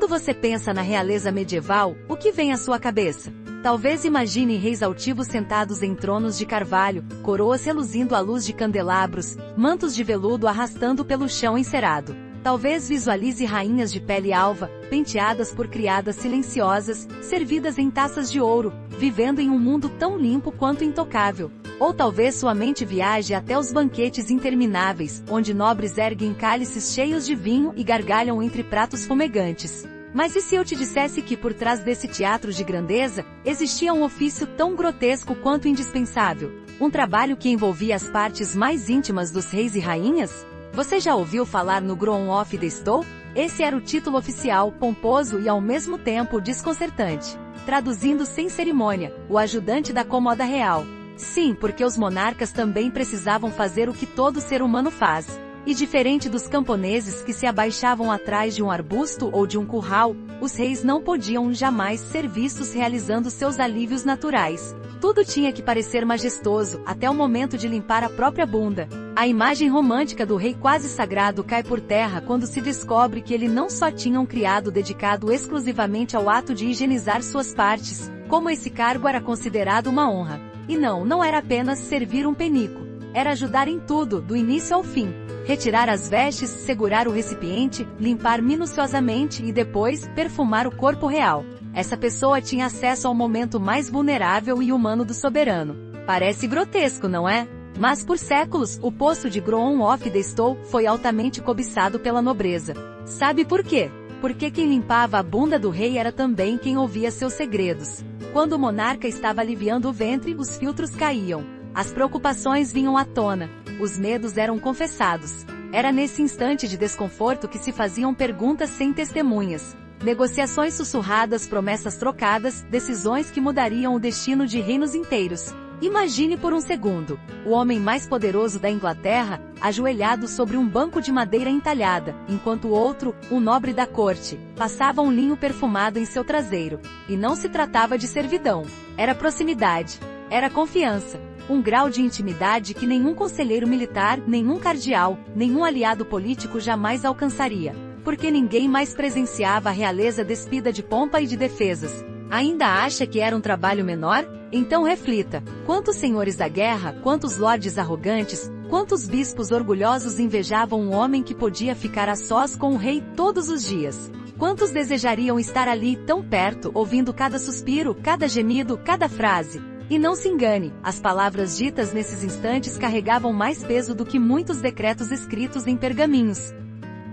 você pensa na realeza medieval, o que vem à sua cabeça? Talvez imagine reis altivos sentados em tronos de carvalho, coroas reluzindo à luz de candelabros, mantos de veludo arrastando pelo chão encerado. Talvez visualize rainhas de pele alva, penteadas por criadas silenciosas, servidas em taças de ouro, vivendo em um mundo tão limpo quanto intocável. Ou talvez sua mente viaje até os banquetes intermináveis, onde nobres erguem cálices cheios de vinho e gargalham entre pratos fumegantes. Mas e se eu te dissesse que por trás desse teatro de grandeza, existia um ofício tão grotesco quanto indispensável? Um trabalho que envolvia as partes mais íntimas dos reis e rainhas? Você já ouviu falar no Grown of the Stone? Esse era o título oficial, pomposo e ao mesmo tempo desconcertante. Traduzindo sem cerimônia, o ajudante da comoda real. Sim, porque os monarcas também precisavam fazer o que todo ser humano faz. E diferente dos camponeses que se abaixavam atrás de um arbusto ou de um curral, os reis não podiam jamais ser vistos realizando seus alívios naturais. Tudo tinha que parecer majestoso, até o momento de limpar a própria bunda. A imagem romântica do rei quase sagrado cai por terra quando se descobre que ele não só tinha um criado dedicado exclusivamente ao ato de higienizar suas partes, como esse cargo era considerado uma honra. E não era apenas servir um penico. Era ajudar em tudo, do início ao fim. Retirar as vestes, segurar o recipiente, limpar minuciosamente e depois, perfumar o corpo real. Essa pessoa tinha acesso ao momento mais vulnerável e humano do soberano. Parece grotesco, não é? Mas por séculos, o posto de Grown of the Stone foi altamente cobiçado pela nobreza. Sabe por quê? Porque quem limpava a bunda do rei era também quem ouvia seus segredos. Quando o monarca estava aliviando o ventre, os filtros caíam. As preocupações vinham à tona, os medos eram confessados. Era nesse instante de desconforto que se faziam perguntas sem testemunhas. Negociações sussurradas, promessas trocadas, decisões que mudariam o destino de reinos inteiros. Imagine por um segundo, o homem mais poderoso da Inglaterra, ajoelhado sobre um banco de madeira entalhada, enquanto o outro, um nobre da corte, passava um linho perfumado em seu traseiro. E não se tratava de servidão. Era proximidade. Era confiança. Um grau de intimidade que nenhum conselheiro militar, nenhum cardeal, nenhum aliado político jamais alcançaria. Porque ninguém mais presenciava a realeza despida de pompa e de defesas. Ainda acha que era um trabalho menor? Então reflita, quantos senhores da guerra, quantos lordes arrogantes, quantos bispos orgulhosos invejavam um homem que podia ficar a sós com o rei todos os dias? Quantos desejariam estar ali tão perto, ouvindo cada suspiro, cada gemido, cada frase? E não se engane, as palavras ditas nesses instantes carregavam mais peso do que muitos decretos escritos em pergaminhos.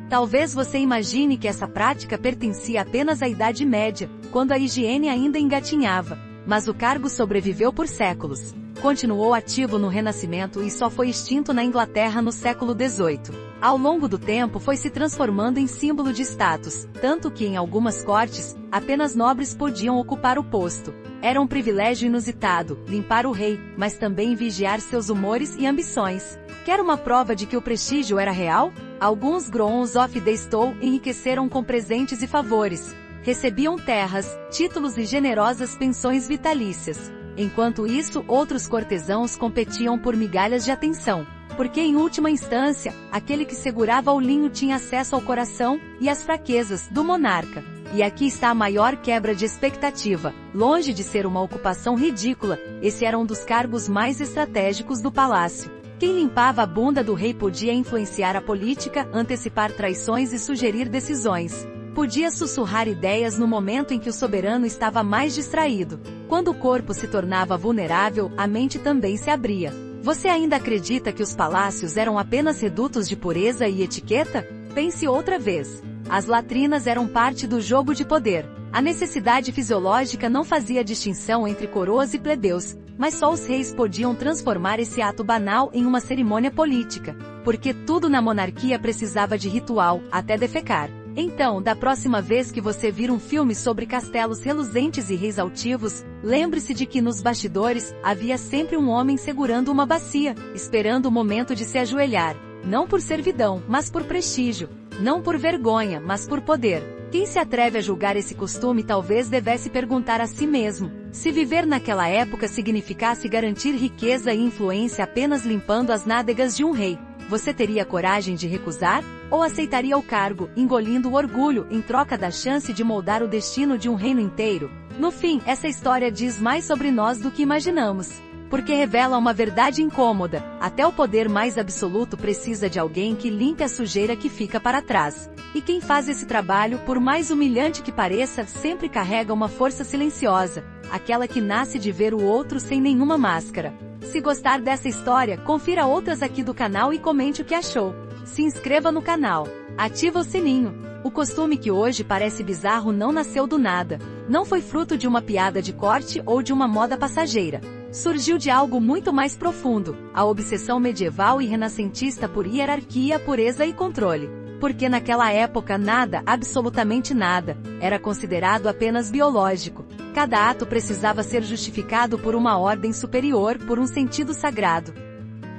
Talvez você imagine que essa prática pertencia apenas à Idade Média, quando a higiene ainda engatinhava. Mas o cargo sobreviveu por séculos. Continuou ativo no Renascimento e só foi extinto na Inglaterra no século XVIII. Ao longo do tempo foi se transformando em símbolo de status, tanto que em algumas cortes, apenas nobres podiam ocupar o posto. Era um privilégio inusitado, limpar o rei, mas também vigiar seus humores e ambições. Quer uma prova de que o prestígio era real? Alguns Growns of the Stone enriqueceram com presentes e favores. Recebiam terras, títulos e generosas pensões vitalícias. Enquanto isso, outros cortesãos competiam por migalhas de atenção. Porque em última instância, aquele que segurava o linho tinha acesso ao coração e às fraquezas do monarca. E aqui está a maior quebra de expectativa. Longe de ser uma ocupação ridícula, esse era um dos cargos mais estratégicos do palácio. Quem limpava a bunda do rei podia influenciar a política, antecipar traições e sugerir decisões. Podia sussurrar ideias no momento em que o soberano estava mais distraído. Quando o corpo se tornava vulnerável, a mente também se abria. Você ainda acredita que os palácios eram apenas redutos de pureza e etiqueta? Pense outra vez. As latrinas eram parte do jogo de poder. A necessidade fisiológica não fazia distinção entre coroas e plebeus, mas só os reis podiam transformar esse ato banal em uma cerimônia política. Porque tudo na monarquia precisava de ritual, até defecar. Então, da próxima vez que você vir um filme sobre castelos reluzentes e reis altivos, lembre-se de que nos bastidores, havia sempre um homem segurando uma bacia, esperando o momento de se ajoelhar. Não por servidão, mas por prestígio. Não por vergonha, mas por poder. Quem se atreve a julgar esse costume talvez devesse perguntar a si mesmo, se viver naquela época significasse garantir riqueza e influência apenas limpando as nádegas de um rei, você teria coragem de recusar? Ou aceitaria o cargo, engolindo o orgulho, em troca da chance de moldar o destino de um reino inteiro? No fim, essa história diz mais sobre nós do que imaginamos. Porque revela uma verdade incômoda: até o poder mais absoluto precisa de alguém que limpe a sujeira que fica para trás. E quem faz esse trabalho, por mais humilhante que pareça, sempre carrega uma força silenciosa, aquela que nasce de ver o outro sem nenhuma máscara. Se gostar dessa história, confira outras aqui do canal e comente o que achou. Se inscreva no canal. Ativa o sininho. O costume que hoje parece bizarro não nasceu do nada. Não foi fruto de uma piada de corte ou de uma moda passageira. Surgiu de algo muito mais profundo: a obsessão medieval e renascentista por hierarquia, pureza e controle. Porque naquela época nada, absolutamente nada, era considerado apenas biológico. Cada ato precisava ser justificado por uma ordem superior, por um sentido sagrado.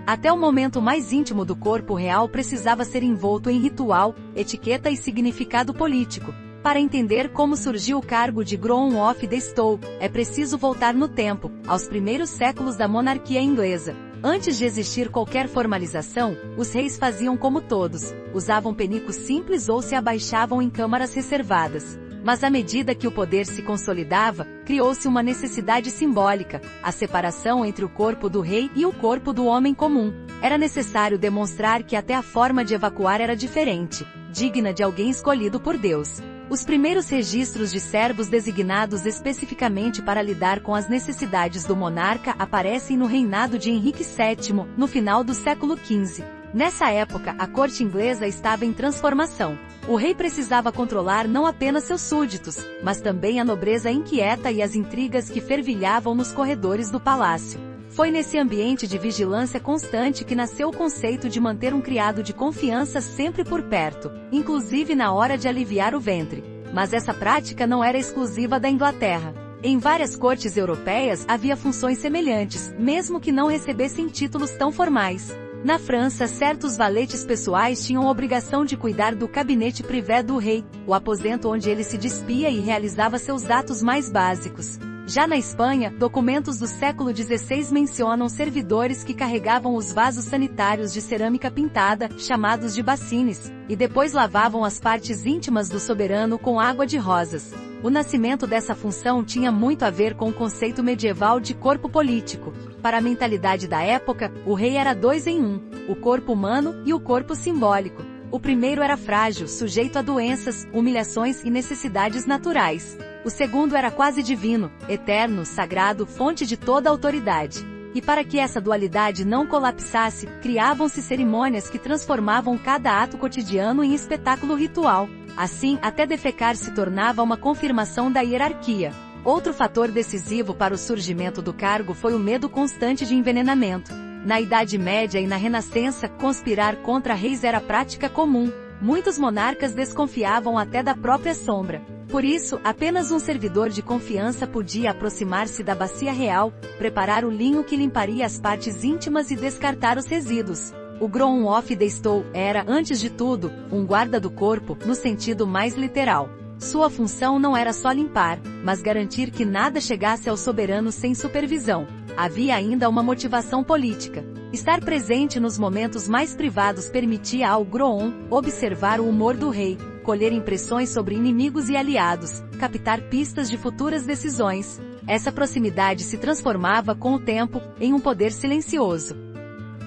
Até o momento mais íntimo do corpo real precisava ser envolto em ritual, etiqueta e significado político. Para entender como surgiu o cargo de Groom of the Stole, é preciso voltar no tempo, aos primeiros séculos da monarquia inglesa. Antes de existir qualquer formalização, os reis faziam como todos, usavam penicos simples ou se abaixavam em câmaras reservadas. Mas à medida que o poder se consolidava, criou-se uma necessidade simbólica: a separação entre o corpo do rei e o corpo do homem comum. Era necessário demonstrar que até a forma de evacuar era diferente, digna de alguém escolhido por Deus. Os primeiros registros de servos designados especificamente para lidar com as necessidades do monarca aparecem no reinado de Henrique VII, no final do século XV. Nessa época, a corte inglesa estava em transformação. O rei precisava controlar não apenas seus súditos, mas também a nobreza inquieta e as intrigas que fervilhavam nos corredores do palácio. Foi nesse ambiente de vigilância constante que nasceu o conceito de manter um criado de confiança sempre por perto, inclusive na hora de aliviar o ventre. Mas essa prática não era exclusiva da Inglaterra. Em várias cortes europeias havia funções semelhantes, mesmo que não recebessem títulos tão formais. Na França, certos valetes pessoais tinham a obrigação de cuidar do gabinete privé do rei, o aposento onde ele se despia e realizava seus atos mais básicos. Já na Espanha, documentos do século XVI mencionam servidores que carregavam os vasos sanitários de cerâmica pintada, chamados de bacines, e depois lavavam as partes íntimas do soberano com água de rosas. O nascimento dessa função tinha muito a ver com o conceito medieval de corpo político. Para a mentalidade da época, o rei era dois em um: o corpo humano e o corpo simbólico. O primeiro era frágil, sujeito a doenças, humilhações e necessidades naturais. O segundo era quase divino, eterno, sagrado, fonte de toda autoridade. E para que essa dualidade não colapsasse, criavam-se cerimônias que transformavam cada ato cotidiano em espetáculo ritual. Assim, até defecar se tornava uma confirmação da hierarquia. Outro fator decisivo para o surgimento do cargo foi o medo constante de envenenamento. Na Idade Média e na Renascença, conspirar contra reis era prática comum. Muitos monarcas desconfiavam até da própria sombra. Por isso, apenas um servidor de confiança podia aproximar-se da bacia real, preparar o linho que limparia as partes íntimas e descartar os resíduos. O Groom of the Stole era, antes de tudo, um guarda do corpo, no sentido mais literal. Sua função não era só limpar, mas garantir que nada chegasse ao soberano sem supervisão. Havia ainda uma motivação política. Estar presente nos momentos mais privados permitia ao Groom observar o humor do rei, colher impressões sobre inimigos e aliados, captar pistas de futuras decisões. Essa proximidade se transformava com o tempo em um poder silencioso.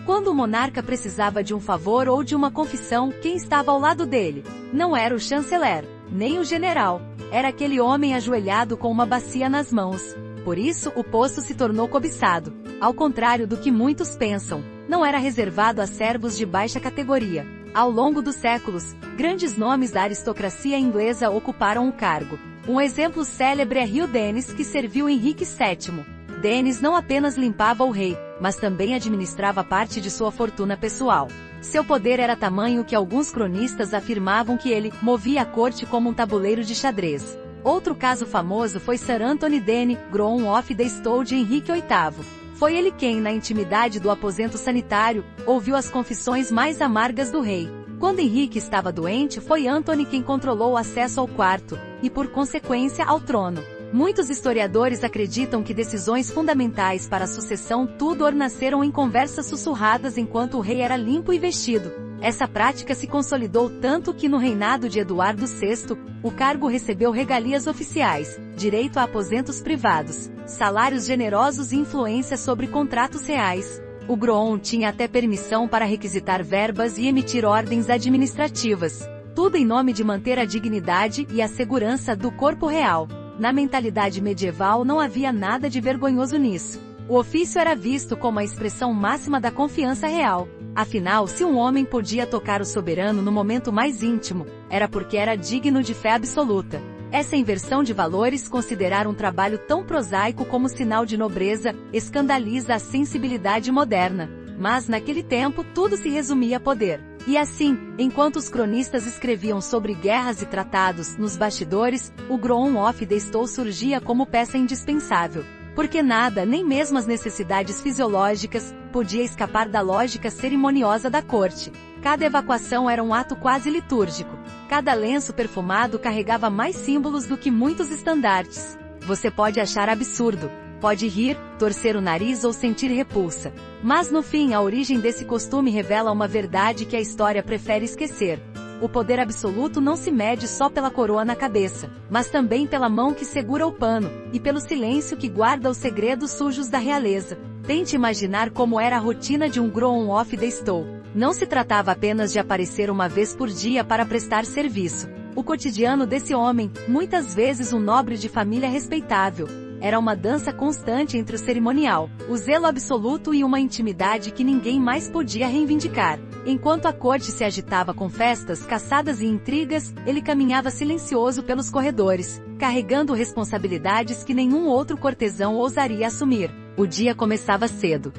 Quando o monarca precisava de um favor ou de uma confissão, quem estava ao lado dele? Não era o chanceler, nem o general. Era aquele homem ajoelhado com uma bacia nas mãos. Por isso, o posto se tornou cobiçado. Ao contrário do que muitos pensam, não era reservado a servos de baixa categoria. Ao longo dos séculos, grandes nomes da aristocracia inglesa ocuparam o cargo. Um exemplo célebre é Hugh Dennis, que serviu Henrique VII. Dennis não apenas limpava o rei, mas também administrava parte de sua fortuna pessoal. Seu poder era tamanho que alguns cronistas afirmavam que ele movia a corte como um tabuleiro de xadrez. Outro caso famoso foi Sir Anthony Denny, Groom of the Stole de Henrique VIII. Foi ele quem, na intimidade do aposento sanitário, ouviu as confissões mais amargas do rei. Quando Henrique estava doente, foi Anthony quem controlou o acesso ao quarto, e por consequência ao trono. Muitos historiadores acreditam que decisões fundamentais para a sucessão Tudor nasceram em conversas sussurradas enquanto o rei era limpo e vestido. Essa prática se consolidou tanto que no reinado de Eduardo VI, o cargo recebeu regalias oficiais, direito a aposentos privados, salários generosos e influência sobre contratos reais. O Groom tinha até permissão para requisitar verbas e emitir ordens administrativas. Tudo em nome de manter a dignidade e a segurança do corpo real. Na mentalidade medieval não havia nada de vergonhoso nisso. O ofício era visto como a expressão máxima da confiança real. Afinal, se um homem podia tocar o soberano no momento mais íntimo, era porque era digno de fé absoluta. Essa inversão de valores, considerar um trabalho tão prosaico como sinal de nobreza, escandaliza a sensibilidade moderna. Mas naquele tempo tudo se resumia a poder. E assim, enquanto os cronistas escreviam sobre guerras e tratados, nos bastidores, o Groom of the Stole surgia como peça indispensável. Porque nada, nem mesmo as necessidades fisiológicas, podia escapar da lógica cerimoniosa da corte. Cada evacuação era um ato quase litúrgico. Cada lenço perfumado carregava mais símbolos do que muitos estandartes. Você pode achar absurdo, pode rir, torcer o nariz ou sentir repulsa. Mas no fim, a origem desse costume revela uma verdade que a história prefere esquecer. O poder absoluto não se mede só pela coroa na cabeça, mas também pela mão que segura o pano, e pelo silêncio que guarda os segredos sujos da realeza. Tente imaginar como era a rotina de um Groom of the Stole. Não se tratava apenas de aparecer uma vez por dia para prestar serviço. O cotidiano desse homem, muitas vezes um nobre de família respeitável, era uma dança constante entre o cerimonial, o zelo absoluto e uma intimidade que ninguém mais podia reivindicar. Enquanto a corte se agitava com festas, caçadas e intrigas, ele caminhava silencioso pelos corredores, carregando responsabilidades que nenhum outro cortesão ousaria assumir. O dia começava cedo.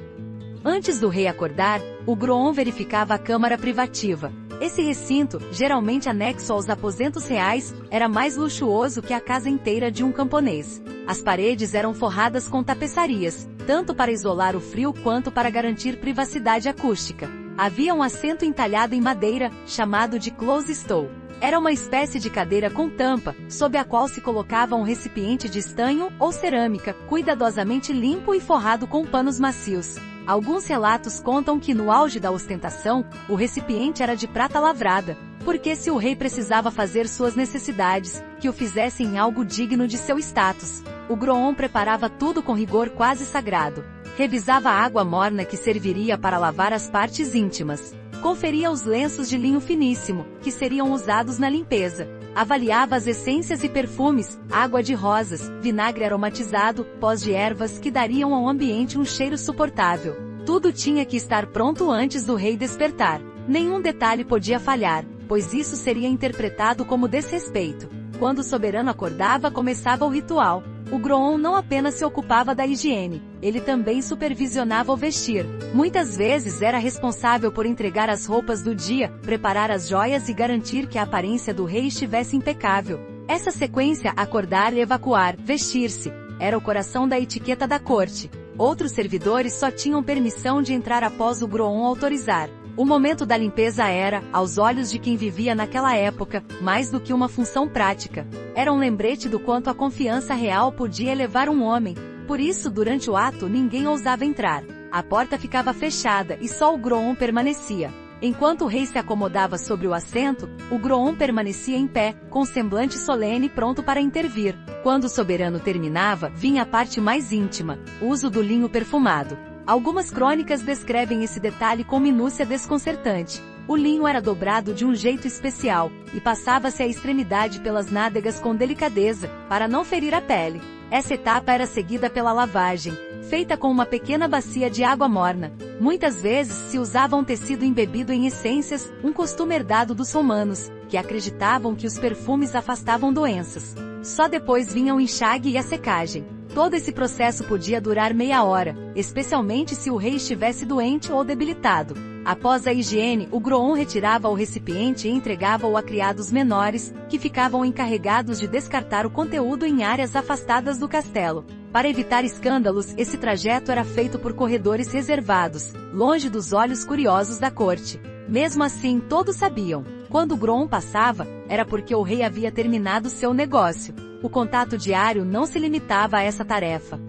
Antes do rei acordar, o Groom verificava a câmara privativa. Esse recinto, geralmente anexo aos aposentos reais, era mais luxuoso que a casa inteira de um camponês. As paredes eram forradas com tapeçarias, tanto para isolar o frio quanto para garantir privacidade acústica. Havia um assento entalhado em madeira, chamado de close stool. Era uma espécie de cadeira com tampa, sob a qual se colocava um recipiente de estanho ou cerâmica, cuidadosamente limpo e forrado com panos macios. Alguns relatos contam que no auge da ostentação, o recipiente era de prata lavrada, porque se o rei precisava fazer suas necessidades, que o fizessem em algo digno de seu status. O Groom preparava tudo com rigor quase sagrado. Revisava a água morna que serviria para lavar as partes íntimas. Conferia os lenços de linho finíssimo, que seriam usados na limpeza. Avaliava as essências e perfumes, água de rosas, vinagre aromatizado, pós de ervas que dariam ao ambiente um cheiro suportável. Tudo tinha que estar pronto antes do rei despertar. Nenhum detalhe podia falhar, pois isso seria interpretado como desrespeito. Quando o soberano acordava, começava o ritual. O Groom não apenas se ocupava da higiene, ele também supervisionava o vestir. Muitas vezes era responsável por entregar as roupas do dia, preparar as joias e garantir que a aparência do rei estivesse impecável. Essa sequência, acordar, evacuar, vestir-se, era o coração da etiqueta da corte. Outros servidores só tinham permissão de entrar após o Groom autorizar. O momento da limpeza era, aos olhos de quem vivia naquela época, mais do que uma função prática. Era um lembrete do quanto a confiança real podia elevar um homem. Por isso, durante o ato, ninguém ousava entrar. A porta ficava fechada e só o Groom permanecia. Enquanto o rei se acomodava sobre o assento, o Groom permanecia em pé, com semblante solene pronto para intervir. Quando o soberano terminava, vinha a parte mais íntima, o uso do linho perfumado. Algumas crônicas descrevem esse detalhe com minúcia desconcertante. O linho era dobrado de um jeito especial, e passava-se a extremidade pelas nádegas com delicadeza, para não ferir a pele. Essa etapa era seguida pela lavagem, feita com uma pequena bacia de água morna. Muitas vezes se usava um tecido embebido em essências, um costume herdado dos romanos, que acreditavam que os perfumes afastavam doenças. Só depois vinha o enxágue e a secagem. Todo esse processo podia durar meia hora, especialmente se o rei estivesse doente ou debilitado. Após a higiene, o Groom retirava o recipiente e entregava-o a criados menores, que ficavam encarregados de descartar o conteúdo em áreas afastadas do castelo. Para evitar escândalos, esse trajeto era feito por corredores reservados, longe dos olhos curiosos da corte. Mesmo assim, todos sabiam. Quando o Groom passava, era porque o rei havia terminado seu negócio. O contato diário não se limitava a essa tarefa.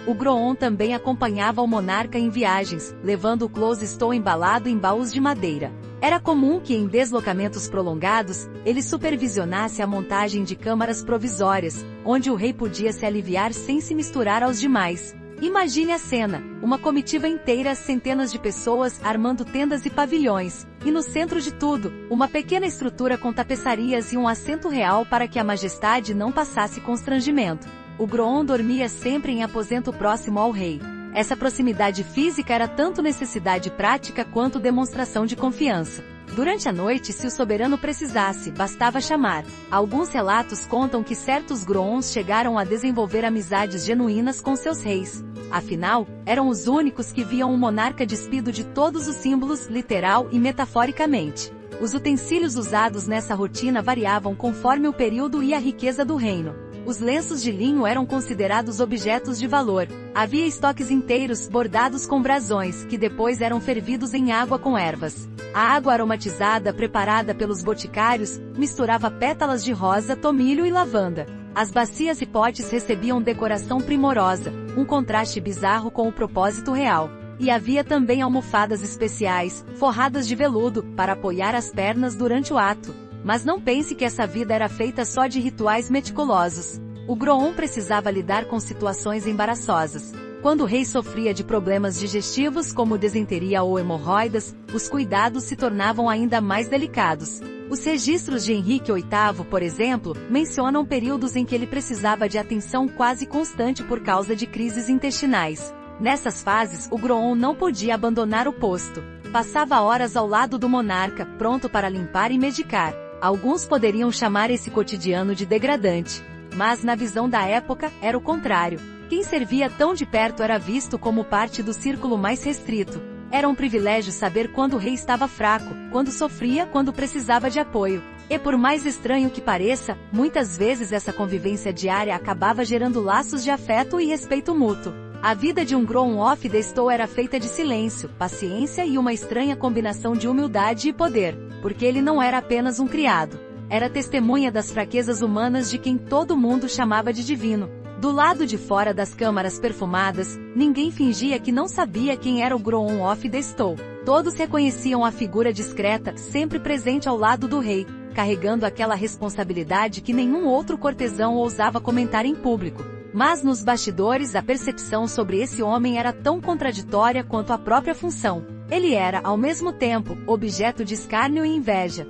O Groom também acompanhava o monarca em viagens, levando o close stool embalado em baús de madeira. Era comum que em deslocamentos prolongados, ele supervisionasse a montagem de câmaras provisórias, onde o rei podia se aliviar sem se misturar aos demais. Imagine a cena, uma comitiva inteira, centenas de pessoas armando tendas e pavilhões, e no centro de tudo, uma pequena estrutura com tapeçarias e um assento real para que a majestade não passasse constrangimento. O Groon dormia sempre em aposento próximo ao rei. Essa proximidade física era tanto necessidade prática quanto demonstração de confiança. Durante a noite, se o soberano precisasse, bastava chamar. Alguns relatos contam que certos Groons chegaram a desenvolver amizades genuínas com seus reis. Afinal, eram os únicos que viam o monarca despido de todos os símbolos, literal e metaforicamente. Os utensílios usados nessa rotina variavam conforme o período e a riqueza do reino. Os lenços de linho eram considerados objetos de valor. Havia estoques inteiros bordados com brasões, que depois eram fervidos em água com ervas. A água aromatizada preparada pelos boticários misturava pétalas de rosa, tomilho e lavanda. As bacias e potes recebiam decoração primorosa, um contraste bizarro com o propósito real. E havia também almofadas especiais, forradas de veludo, para apoiar as pernas durante o ato. Mas não pense que essa vida era feita só de rituais meticulosos. O Groon precisava lidar com situações embaraçosas. Quando o rei sofria de problemas digestivos como desenteria ou hemorroidas, os cuidados se tornavam ainda mais delicados. Os registros de Henrique VIII, por exemplo, mencionam períodos em que ele precisava de atenção quase constante por causa de crises intestinais. Nessas fases, o Groon não podia abandonar o posto. Passava horas ao lado do monarca, pronto para limpar e medicar. Alguns poderiam chamar esse cotidiano de degradante. Mas na visão da época, era o contrário. Quem servia tão de perto era visto como parte do círculo mais restrito. Era um privilégio saber quando o rei estava fraco, quando sofria, quando precisava de apoio. E por mais estranho que pareça, muitas vezes essa convivência diária acabava gerando laços de afeto e respeito mútuo. A vida de um Groon of the Stone era feita de silêncio, paciência e uma estranha combinação de humildade e poder, porque ele não era apenas um criado. Era testemunha das fraquezas humanas de quem todo mundo chamava de divino. Do lado de fora das câmaras perfumadas, ninguém fingia que não sabia quem era o Groon of the Stone. Todos reconheciam a figura discreta, sempre presente ao lado do rei, carregando aquela responsabilidade que nenhum outro cortesão ousava comentar em público. Mas nos bastidores a percepção sobre esse homem era tão contraditória quanto a própria função. Ele era, ao mesmo tempo, objeto de escárnio e inveja.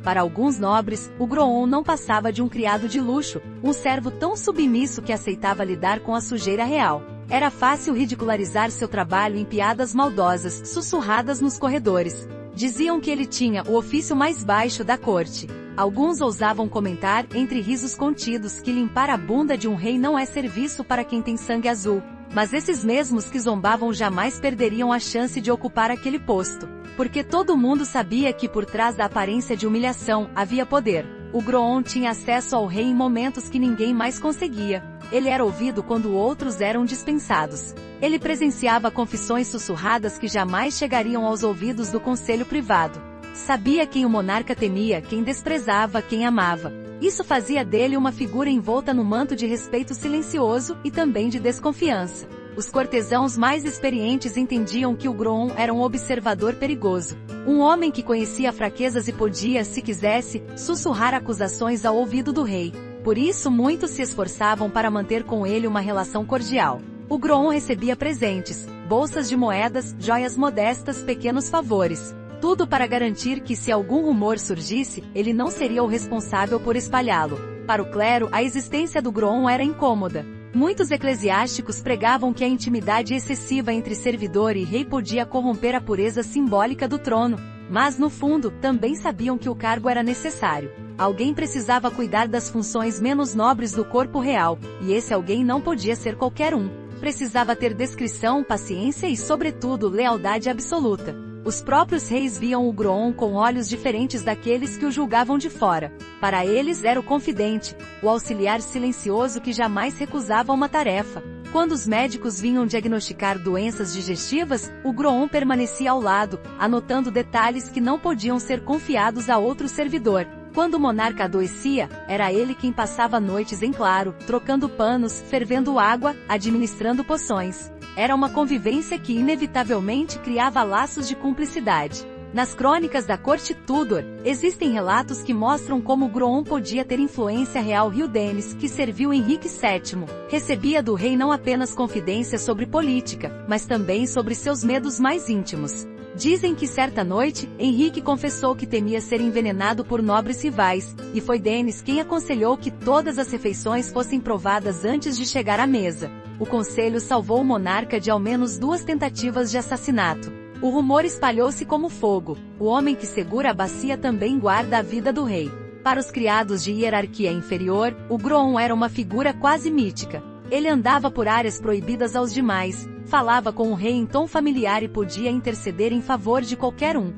Para alguns nobres, o Groon não passava de um criado de luxo, um servo tão submisso que aceitava lidar com a sujeira real. Era fácil ridicularizar seu trabalho em piadas maldosas, sussurradas nos corredores. Diziam que ele tinha o ofício mais baixo da corte. Alguns ousavam comentar, entre risos contidos, que limpar a bunda de um rei não é serviço para quem tem sangue azul. Mas esses mesmos que zombavam jamais perderiam a chance de ocupar aquele posto. Porque todo mundo sabia que por trás da aparência de humilhação, havia poder. O Groon tinha acesso ao rei em momentos que ninguém mais conseguia. Ele era ouvido quando outros eram dispensados. Ele presenciava confissões sussurradas que jamais chegariam aos ouvidos do conselho privado. Sabia quem o monarca temia, quem desprezava, quem amava. Isso fazia dele uma figura envolta no manto de respeito silencioso e também de desconfiança. Os cortesãos mais experientes entendiam que o Groon era um observador perigoso. Um homem que conhecia fraquezas e podia, se quisesse, sussurrar acusações ao ouvido do rei. Por isso muitos se esforçavam para manter com ele uma relação cordial. O Groon recebia presentes, bolsas de moedas, joias modestas, pequenos favores. Tudo para garantir que se algum rumor surgisse, ele não seria o responsável por espalhá-lo. Para o clero, a existência do Groon era incômoda. Muitos eclesiásticos pregavam que a intimidade excessiva entre servidor e rei podia corromper a pureza simbólica do trono, mas no fundo, também sabiam que o cargo era necessário. Alguém precisava cuidar das funções menos nobres do corpo real, e esse alguém não podia ser qualquer um. Precisava ter discrição, paciência e, sobretudo, lealdade absoluta. Os próprios reis viam o Groon com olhos diferentes daqueles que o julgavam de fora. Para eles era o confidente, o auxiliar silencioso que jamais recusava uma tarefa. Quando os médicos vinham diagnosticar doenças digestivas, o Groon permanecia ao lado, anotando detalhes que não podiam ser confiados a outro servidor. Quando o monarca adoecia, era ele quem passava noites em claro, trocando panos, fervendo água, administrando poções. Era uma convivência que inevitavelmente criava laços de cumplicidade. Nas crônicas da corte Tudor, existem relatos que mostram como Groon podia ter influência real. Hugh que serviu Henrique VII, recebia do rei não apenas confidências sobre política, mas também sobre seus medos mais íntimos. Dizem que certa noite, Henrique confessou que temia ser envenenado por nobres rivais, e foi Denis quem aconselhou que todas as refeições fossem provadas antes de chegar à mesa. O conselho salvou o monarca de ao menos 2 tentativas de assassinato. O rumor espalhou-se como fogo. O homem que segura a bacia também guarda a vida do rei. Para os criados de hierarquia inferior, o Groon era uma figura quase mítica. Ele andava por áreas proibidas aos demais, falava com o rei em tom familiar e podia interceder em favor de qualquer um.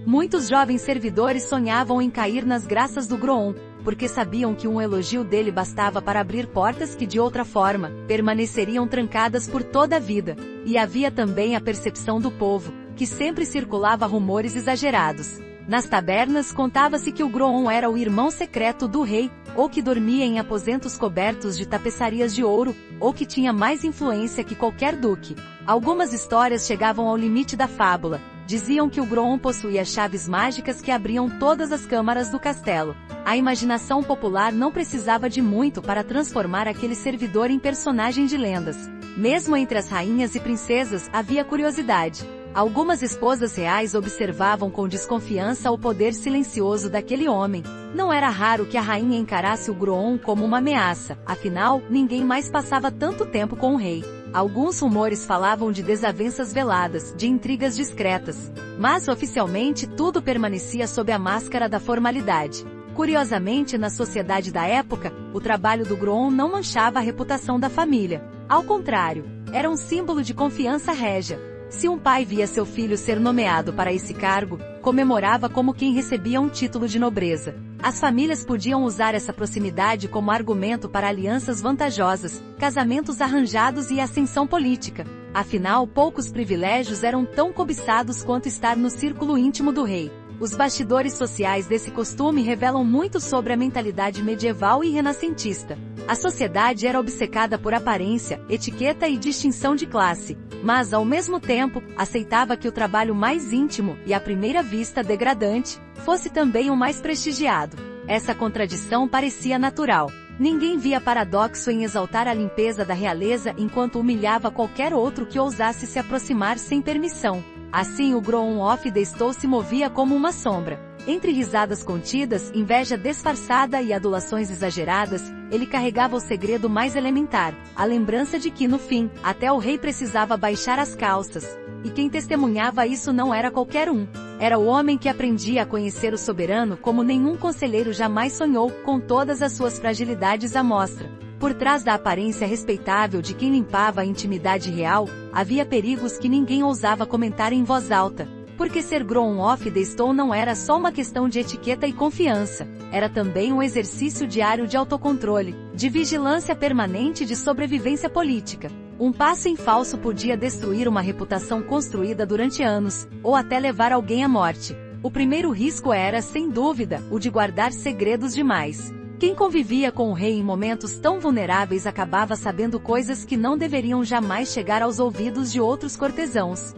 Muitos jovens servidores sonhavam em cair nas graças do Groon, porque sabiam que um elogio dele bastava para abrir portas que de outra forma, permaneceriam trancadas por toda a vida. E havia também a percepção do povo, que sempre circulava rumores exagerados. Nas tabernas contava-se que o Groon era o irmão secreto do rei, ou que dormia em aposentos cobertos de tapeçarias de ouro, ou que tinha mais influência que qualquer duque. Algumas histórias chegavam ao limite da fábula. Diziam que o Groon possuía chaves mágicas que abriam todas as câmaras do castelo. A imaginação popular não precisava de muito para transformar aquele servidor em personagem de lendas. Mesmo entre as rainhas e princesas havia curiosidade. Algumas esposas reais observavam com desconfiança o poder silencioso daquele homem. Não era raro que a rainha encarasse o Groon como uma ameaça, afinal, ninguém mais passava tanto tempo com o rei. Alguns rumores falavam de desavenças veladas, de intrigas discretas. Mas oficialmente tudo permanecia sob a máscara da formalidade. Curiosamente, na sociedade da época, o trabalho do Groon não manchava a reputação da família. Ao contrário, era um símbolo de confiança régia. Se um pai via seu filho ser nomeado para esse cargo, comemorava como quem recebia um título de nobreza. As famílias podiam usar essa proximidade como argumento para alianças vantajosas, casamentos arranjados e ascensão política. Afinal, poucos privilégios eram tão cobiçados quanto estar no círculo íntimo do rei. Os bastidores sociais desse costume revelam muito sobre a mentalidade medieval e renascentista. A sociedade era obcecada por aparência, etiqueta e distinção de classe, mas, ao mesmo tempo, aceitava que o trabalho mais íntimo, e à primeira vista degradante, fosse também o mais prestigiado. Essa contradição parecia natural. Ninguém via paradoxo em exaltar a limpeza da realeza enquanto humilhava qualquer outro que ousasse se aproximar sem permissão. Assim o Groon of the Stow se movia como uma sombra. Entre risadas contidas, inveja disfarçada e adulações exageradas, ele carregava o segredo mais elementar, a lembrança de que no fim, até o rei precisava baixar as calças. E quem testemunhava isso não era qualquer um. Era o homem que aprendia a conhecer o soberano como nenhum conselheiro jamais sonhou, com todas as suas fragilidades à mostra. Por trás da aparência respeitável de quem limpava a intimidade real, havia perigos que ninguém ousava comentar em voz alta. Porque ser Groon of the Stow não era só uma questão de etiqueta e confiança, era também um exercício diário de autocontrole, de vigilância permanente e de sobrevivência política. Um passo em falso podia destruir uma reputação construída durante anos, ou até levar alguém à morte. O primeiro risco era, sem dúvida, o de guardar segredos demais. Quem convivia com o rei em momentos tão vulneráveis acabava sabendo coisas que não deveriam jamais chegar aos ouvidos de outros cortesãos.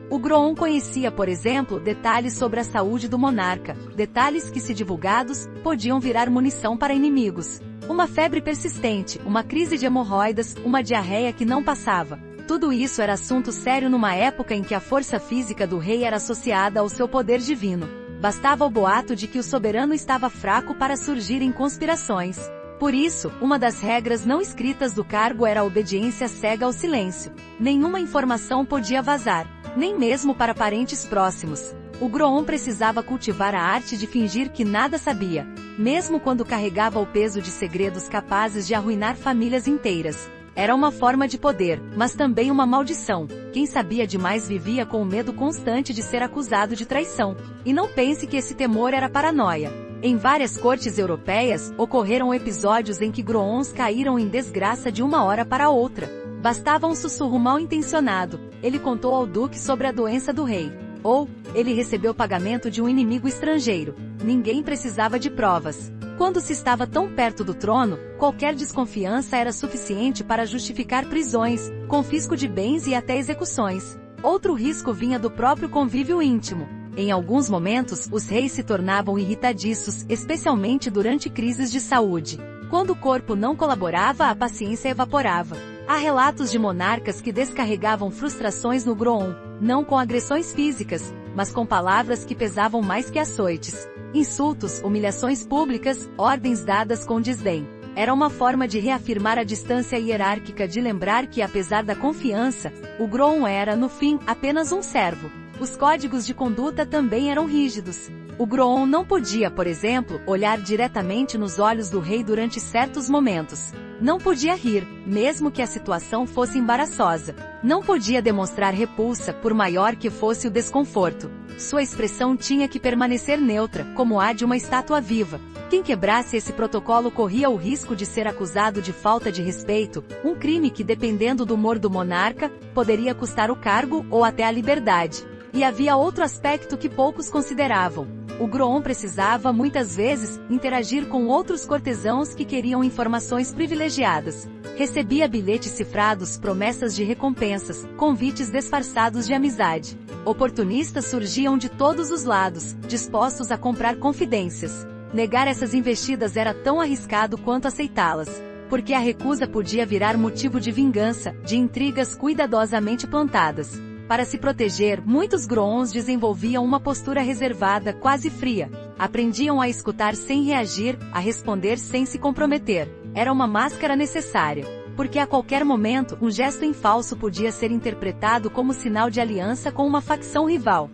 O Groon conhecia, por exemplo, detalhes sobre a saúde do monarca, detalhes que, se divulgados, podiam virar munição para inimigos. Uma febre persistente, uma crise de hemorroidas, uma diarreia que não passava. Tudo isso era assunto sério numa época em que a força física do rei era associada ao seu poder divino. Bastava o boato de que o soberano estava fraco para surgir em conspirações. Por isso, uma das regras não escritas do cargo era a obediência cega ao silêncio. Nenhuma informação podia vazar, nem mesmo para parentes próximos. O Groon precisava cultivar a arte de fingir que nada sabia, mesmo quando carregava o peso de segredos capazes de arruinar famílias inteiras. Era uma forma de poder, mas também uma maldição. Quem sabia demais vivia com o medo constante de ser acusado de traição. E não pense que esse temor era paranoia. Em várias cortes europeias, ocorreram episódios em que Groons caíram em desgraça de uma hora para outra. Bastava um sussurro mal intencionado. Ele contou ao duque sobre a doença do rei. Ou, ele recebeu pagamento de um inimigo estrangeiro. Ninguém precisava de provas. Quando se estava tão perto do trono, qualquer desconfiança era suficiente para justificar prisões, confisco de bens e até execuções. Outro risco vinha do próprio convívio íntimo. Em alguns momentos, os reis se tornavam irritadiços, especialmente durante crises de saúde. Quando o corpo não colaborava, a paciência evaporava. Há relatos de monarcas que descarregavam frustrações no Groon, não com agressões físicas, mas com palavras que pesavam mais que açoites. Insultos, humilhações públicas, ordens dadas com desdém. Era uma forma de reafirmar a distância hierárquica, de lembrar que, apesar da confiança, o Groon era, no fim, apenas um servo. Os códigos de conduta também eram rígidos. O Groon não podia, por exemplo, olhar diretamente nos olhos do rei durante certos momentos. Não podia rir, mesmo que a situação fosse embaraçosa. Não podia demonstrar repulsa, por maior que fosse o desconforto. Sua expressão tinha que permanecer neutra, como a de uma estátua viva. Quem quebrasse esse protocolo corria o risco de ser acusado de falta de respeito, um crime que, dependendo do humor do monarca, poderia custar o cargo ou até a liberdade. E havia outro aspecto que poucos consideravam. O Groon precisava, muitas vezes, interagir com outros cortesãos que queriam informações privilegiadas. Recebia bilhetes cifrados, promessas de recompensas, convites disfarçados de amizade. Oportunistas surgiam de todos os lados, dispostos a comprar confidências. Negar essas investidas era tão arriscado quanto aceitá-las, porque a recusa podia virar motivo de vingança, de intrigas cuidadosamente plantadas. Para se proteger, muitos Groons desenvolviam uma postura reservada, quase fria. Aprendiam a escutar sem reagir, a responder sem se comprometer. Era uma máscara necessária, porque a qualquer momento, um gesto em falso podia ser interpretado como sinal de aliança com uma facção rival.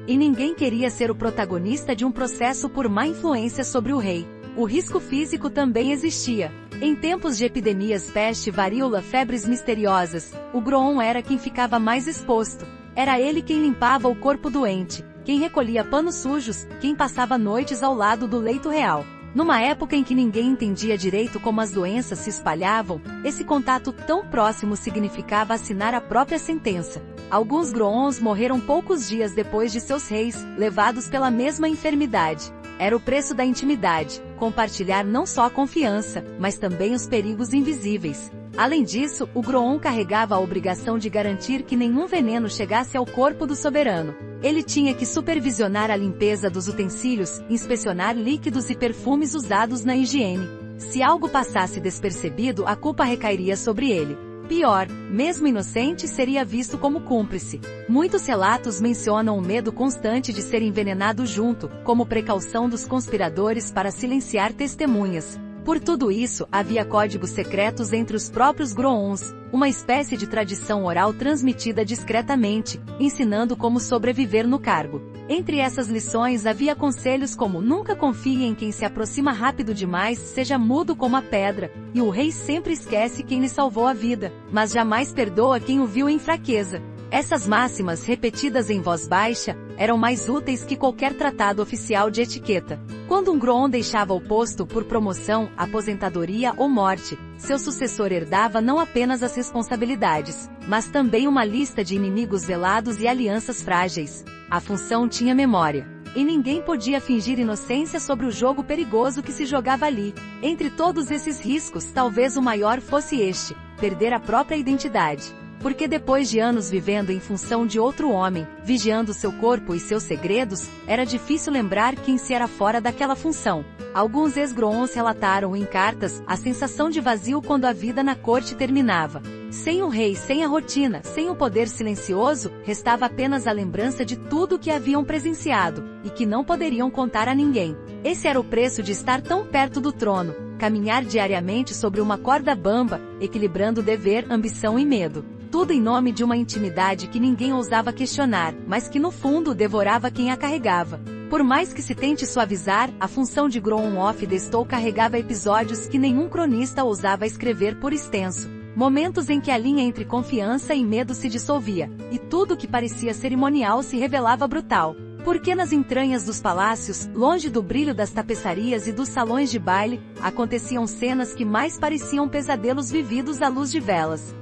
E ninguém queria ser o protagonista de um processo por má influência sobre o rei. O risco físico também existia. Em tempos de epidemias, peste, varíola, febres misteriosas, o Groon era quem ficava mais exposto. Era ele quem limpava o corpo doente, quem recolhia panos sujos, quem passava noites ao lado do leito real. Numa época em que ninguém entendia direito como as doenças se espalhavam, esse contato tão próximo significava assinar a própria sentença. Alguns Groons morreram poucos dias depois de seus reis, levados pela mesma enfermidade. Era o preço da intimidade, compartilhar não só a confiança, mas também os perigos invisíveis. Além disso, o Groon carregava a obrigação de garantir que nenhum veneno chegasse ao corpo do soberano. Ele tinha que supervisionar a limpeza dos utensílios, inspecionar líquidos e perfumes usados na higiene. Se algo passasse despercebido, a culpa recairia sobre ele. Pior, mesmo inocente seria visto como cúmplice. Muitos relatos mencionam o medo constante de ser envenenado junto, como precaução dos conspiradores para silenciar testemunhas. Por tudo isso, havia códigos secretos entre os próprios Groons, uma espécie de tradição oral transmitida discretamente, ensinando como sobreviver no cargo. Entre essas lições havia conselhos como: nunca confie em quem se aproxima rápido demais, seja mudo como a pedra, e o rei sempre esquece quem lhe salvou a vida, mas jamais perdoa quem o viu em fraqueza. Essas máximas, repetidas em voz baixa, eram mais úteis que qualquer tratado oficial de etiqueta. Quando um Groon deixava o posto por promoção, aposentadoria ou morte, seu sucessor herdava não apenas as responsabilidades, mas também uma lista de inimigos velados e alianças frágeis. A função tinha memória, e ninguém podia fingir inocência sobre o jogo perigoso que se jogava ali. Entre todos esses riscos, talvez o maior fosse este: perder a própria identidade. Porque depois de anos vivendo em função de outro homem, vigiando seu corpo e seus segredos, era difícil lembrar quem se era fora daquela função. Alguns ex-Groons relataram em cartas a sensação de vazio quando a vida na corte terminava. Sem o rei, sem a rotina, sem o poder silencioso, restava apenas a lembrança de tudo que haviam presenciado, e que não poderiam contar a ninguém. Esse era o preço de estar tão perto do trono, caminhar diariamente sobre uma corda bamba, equilibrando dever, ambição e medo. Tudo em nome de uma intimidade que ninguém ousava questionar, mas que no fundo devorava quem a carregava. Por mais que se tente suavizar, a função de Groon of the Stone carregava episódios que nenhum cronista ousava escrever por extenso. Momentos em que a linha entre confiança e medo se dissolvia, e tudo que parecia cerimonial se revelava brutal. Porque nas entranhas dos palácios, longe do brilho das tapeçarias e dos salões de baile, aconteciam cenas que mais pareciam pesadelos vividos à luz de velas.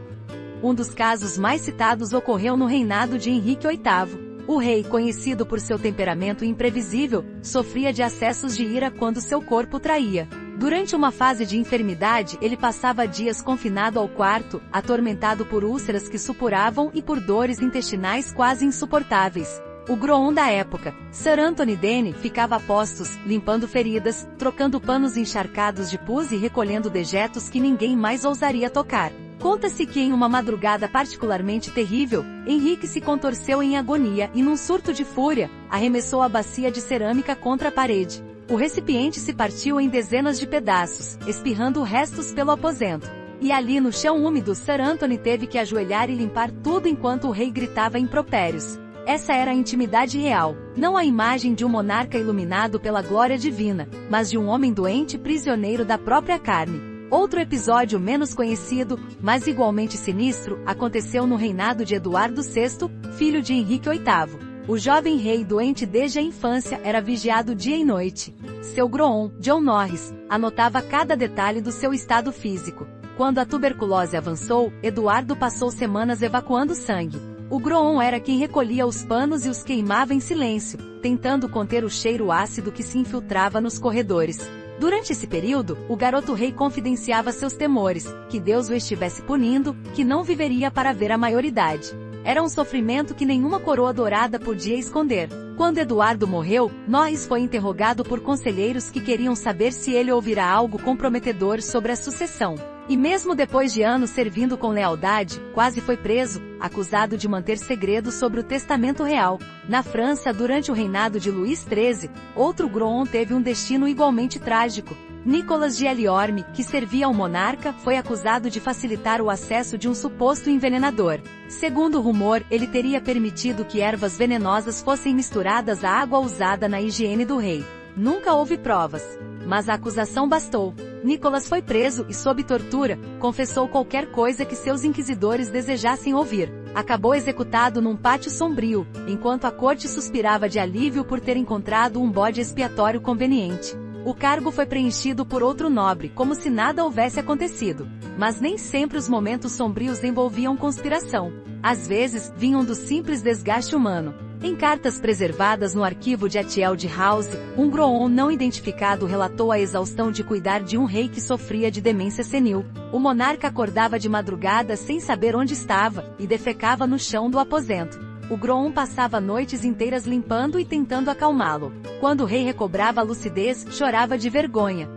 Um dos casos mais citados ocorreu no reinado de Henrique VIII. O rei, conhecido por seu temperamento imprevisível, sofria de acessos de ira quando seu corpo traía. Durante uma fase de enfermidade, ele passava dias confinado ao quarto, atormentado por úlceras que supuravam e por dores intestinais quase insuportáveis. O Groon da época, Sir Anthony Dene, ficava a postos, limpando feridas, trocando panos encharcados de pus e recolhendo dejetos que ninguém mais ousaria tocar. Conta-se que em uma madrugada particularmente terrível, Henrique se contorceu em agonia e num surto de fúria, arremessou a bacia de cerâmica contra a parede. O recipiente se partiu em dezenas de pedaços, espirrando restos pelo aposento. E ali no chão úmido Sir Anthony teve que ajoelhar e limpar tudo enquanto o rei gritava impropérios. Essa era a intimidade real, não a imagem de um monarca iluminado pela glória divina, mas de um homem doente prisioneiro da própria carne. Outro episódio menos conhecido, mas igualmente sinistro, aconteceu no reinado de Eduardo VI, filho de Henrique VIII. O jovem rei, doente desde a infância, era vigiado dia e noite. Seu Groom, John Norris, anotava cada detalhe do seu estado físico. Quando a tuberculose avançou, Eduardo passou semanas evacuando sangue. O Groom era quem recolhia os panos e os queimava em silêncio, tentando conter o cheiro ácido que se infiltrava nos corredores. Durante esse período, o garoto rei confidenciava seus temores, que Deus o estivesse punindo, que não viveria para ver a maioridade. Era um sofrimento que nenhuma coroa dourada podia esconder. Quando Eduardo morreu, Norris foi interrogado por conselheiros que queriam saber se ele ouvirá algo comprometedor sobre a sucessão. E mesmo depois de anos servindo com lealdade, quase foi preso, acusado de manter segredo sobre o testamento real. Na França, durante o reinado de Luís XIII, outro Groom teve um destino igualmente trágico. Nicolas de Eliorme, que servia ao monarca, foi acusado de facilitar o acesso de um suposto envenenador. Segundo o rumor, ele teria permitido que ervas venenosas fossem misturadas à água usada na higiene do rei. Nunca houve provas, mas a acusação bastou. Nicolas foi preso e, sob tortura, confessou qualquer coisa que seus inquisidores desejassem ouvir. Acabou executado num pátio sombrio, enquanto a corte suspirava de alívio por ter encontrado um bode expiatório conveniente. O cargo foi preenchido por outro nobre, como se nada houvesse acontecido. Mas nem sempre os momentos sombrios envolviam conspiração. Às vezes, vinham do simples desgaste humano. Em cartas preservadas no arquivo de Atiel de House, um Groom não identificado relatou a exaustão de cuidar de um rei que sofria de demência senil. O monarca acordava de madrugada sem saber onde estava, e defecava no chão do aposento. O Groom passava noites inteiras limpando e tentando acalmá-lo. Quando o rei recobrava a lucidez, chorava de vergonha.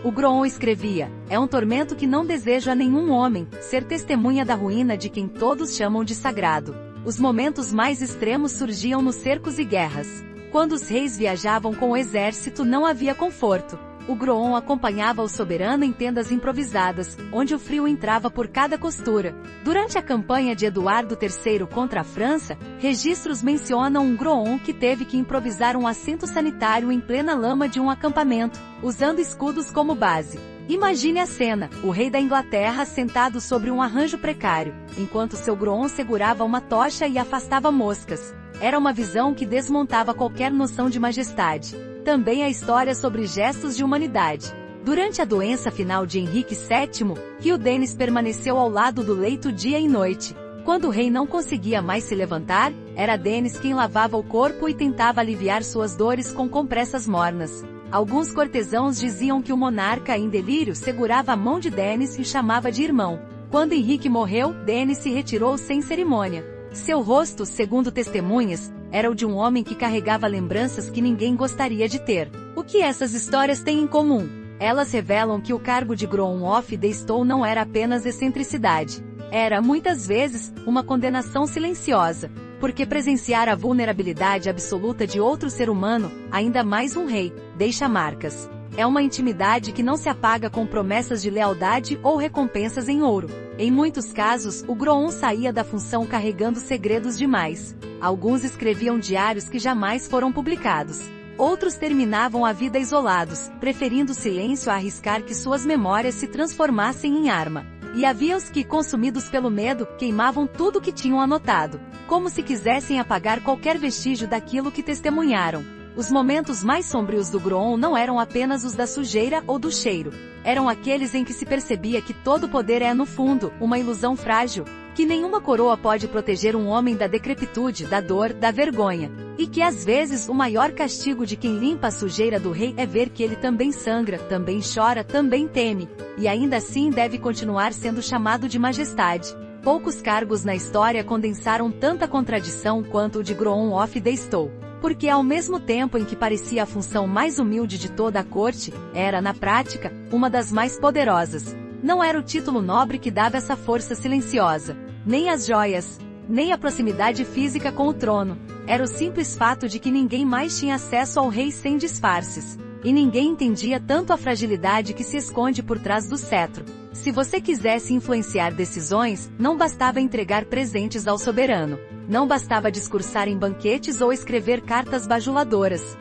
O Groom escrevia: "É um tormento que não desejo a nenhum homem, ser testemunha da ruína de quem todos chamam de sagrado." Os momentos mais extremos surgiam nos cercos e guerras. Quando os reis viajavam com o exército não havia conforto. O Groom acompanhava o soberano em tendas improvisadas, onde o frio entrava por cada costura. Durante a campanha de Eduardo III contra a França, registros mencionam um Groom que teve que improvisar um assento sanitário em plena lama de um acampamento, usando escudos como base. Imagine a cena, o rei da Inglaterra sentado sobre um arranjo precário, enquanto seu Groom segurava uma tocha e afastava moscas. Era uma visão que desmontava qualquer noção de majestade. Também a história sobre gestos de humanidade. Durante a doença final de Henrique VII, Hugh Dennis permaneceu ao lado do leito dia e noite. Quando o rei não conseguia mais se levantar, era Dennis quem lavava o corpo e tentava aliviar suas dores com compressas mornas. Alguns cortesãos diziam que o monarca, em delírio, segurava a mão de Dennis e chamava de irmão. Quando Henrique morreu, Dennis se retirou sem cerimônia. Seu rosto, segundo testemunhas, era o de um homem que carregava lembranças que ninguém gostaria de ter. O que essas histórias têm em comum? Elas revelam que o cargo de Groom of the Stone não era apenas excentricidade. Era, muitas vezes, uma condenação silenciosa. Porque presenciar a vulnerabilidade absoluta de outro ser humano, ainda mais um rei, deixa marcas. É uma intimidade que não se apaga com promessas de lealdade ou recompensas em ouro. Em muitos casos, o Groom saía da função carregando segredos demais. Alguns escreviam diários que jamais foram publicados. Outros terminavam a vida isolados, preferindo o silêncio a arriscar que suas memórias se transformassem em arma. E havia os que, consumidos pelo medo, queimavam tudo que tinham anotado, como se quisessem apagar qualquer vestígio daquilo que testemunharam. Os momentos mais sombrios do Groom não eram apenas os da sujeira ou do cheiro. Eram aqueles em que se percebia que todo poder é, no fundo, uma ilusão frágil, que nenhuma coroa pode proteger um homem da decrepitude, da dor, da vergonha. E que às vezes o maior castigo de quem limpa a sujeira do rei é ver que ele também sangra, também chora, também teme, e ainda assim deve continuar sendo chamado de majestade. Poucos cargos na história condensaram tanta contradição quanto o de Groon of Deistow, porque ao mesmo tempo em que parecia a função mais humilde de toda a corte, era, na prática, uma das mais poderosas. Não era o título nobre que dava essa força silenciosa, nem as joias, nem a proximidade física com o trono. Era o simples fato de que ninguém mais tinha acesso ao rei sem disfarces. E ninguém entendia tanto a fragilidade que se esconde por trás do cetro. Se você quisesse influenciar decisões, não bastava entregar presentes ao soberano. Não bastava discursar em banquetes ou escrever cartas bajuladoras.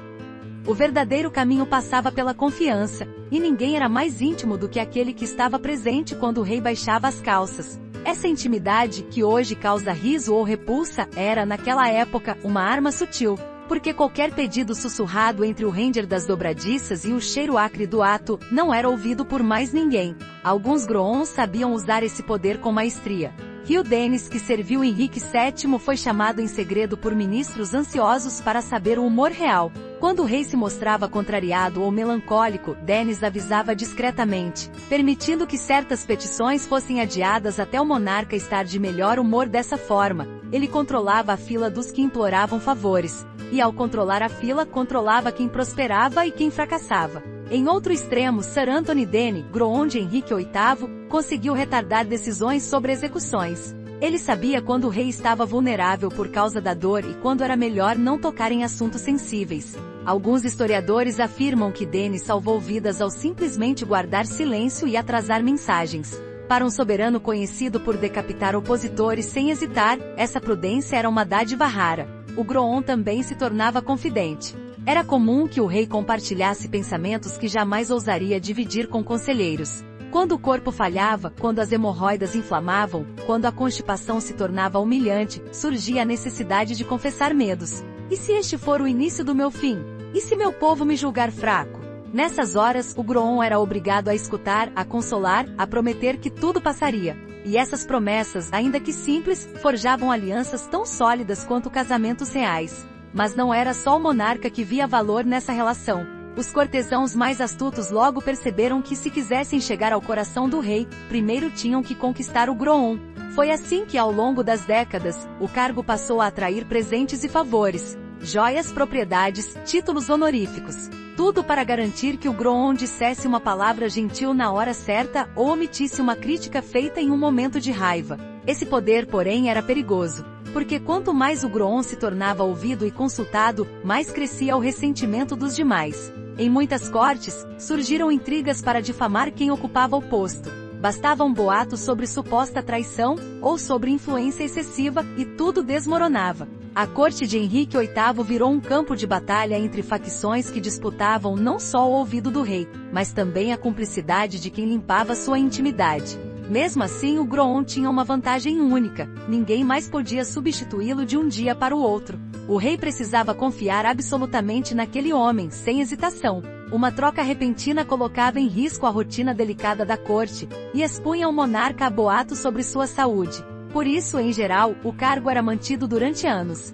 O verdadeiro caminho passava pela confiança, e ninguém era mais íntimo do que aquele que estava presente quando o rei baixava as calças. Essa intimidade, que hoje causa riso ou repulsa, era, naquela época, uma arma sutil, porque qualquer pedido sussurrado entre o ranger das dobradiças e o cheiro acre do ato, não era ouvido por mais ninguém. Alguns Groons sabiam usar esse poder com maestria. Hugh Dennis, que serviu Henrique VII, foi chamado em segredo por ministros ansiosos para saber o humor real. Quando o rei se mostrava contrariado ou melancólico, Dennis avisava discretamente, permitindo que certas petições fossem adiadas até o monarca estar de melhor humor. Dessa forma, ele controlava a fila dos que imploravam favores, e ao controlar a fila, controlava quem prosperava e quem fracassava. Em outro extremo, Sir Anthony Denny, Groon de Henrique VIII, conseguiu retardar decisões sobre execuções. Ele sabia quando o rei estava vulnerável por causa da dor e quando era melhor não tocar em assuntos sensíveis. Alguns historiadores afirmam que Denny salvou vidas ao simplesmente guardar silêncio e atrasar mensagens. Para um soberano conhecido por decapitar opositores sem hesitar, essa prudência era uma dádiva rara. O Groon também se tornava confidente. Era comum que o rei compartilhasse pensamentos que jamais ousaria dividir com conselheiros. Quando o corpo falhava, quando as hemorroidas inflamavam, quando a constipação se tornava humilhante, surgia a necessidade de confessar medos. E se este for o início do meu fim? E se meu povo me julgar fraco? Nessas horas, o Groon era obrigado a escutar, a consolar, a prometer que tudo passaria. E essas promessas, ainda que simples, forjavam alianças tão sólidas quanto casamentos reais. Mas não era só o monarca que via valor nessa relação. Os cortesãos mais astutos logo perceberam que se quisessem chegar ao coração do rei, primeiro tinham que conquistar o Groon. Foi assim que ao longo das décadas, o cargo passou a atrair presentes e favores, joias, propriedades, títulos honoríficos. Tudo para garantir que o Groon dissesse uma palavra gentil na hora certa ou omitisse uma crítica feita em um momento de raiva. Esse poder, porém, era perigoso, porque quanto mais o Groon se tornava ouvido e consultado, mais crescia o ressentimento dos demais. Em muitas cortes, surgiram intrigas para difamar quem ocupava o posto. Bastava um boato sobre suposta traição, ou sobre influência excessiva, e tudo desmoronava. A corte de Henrique VIII virou um campo de batalha entre facções que disputavam não só o ouvido do rei, mas também a cumplicidade de quem limpava sua intimidade. Mesmo assim, o Groon tinha uma vantagem única: ninguém mais podia substituí-lo de um dia para o outro. O rei precisava confiar absolutamente naquele homem, sem hesitação. Uma troca repentina colocava em risco a rotina delicada da corte, e expunha o monarca a boatos sobre sua saúde. Por isso, em geral, o cargo era mantido durante anos.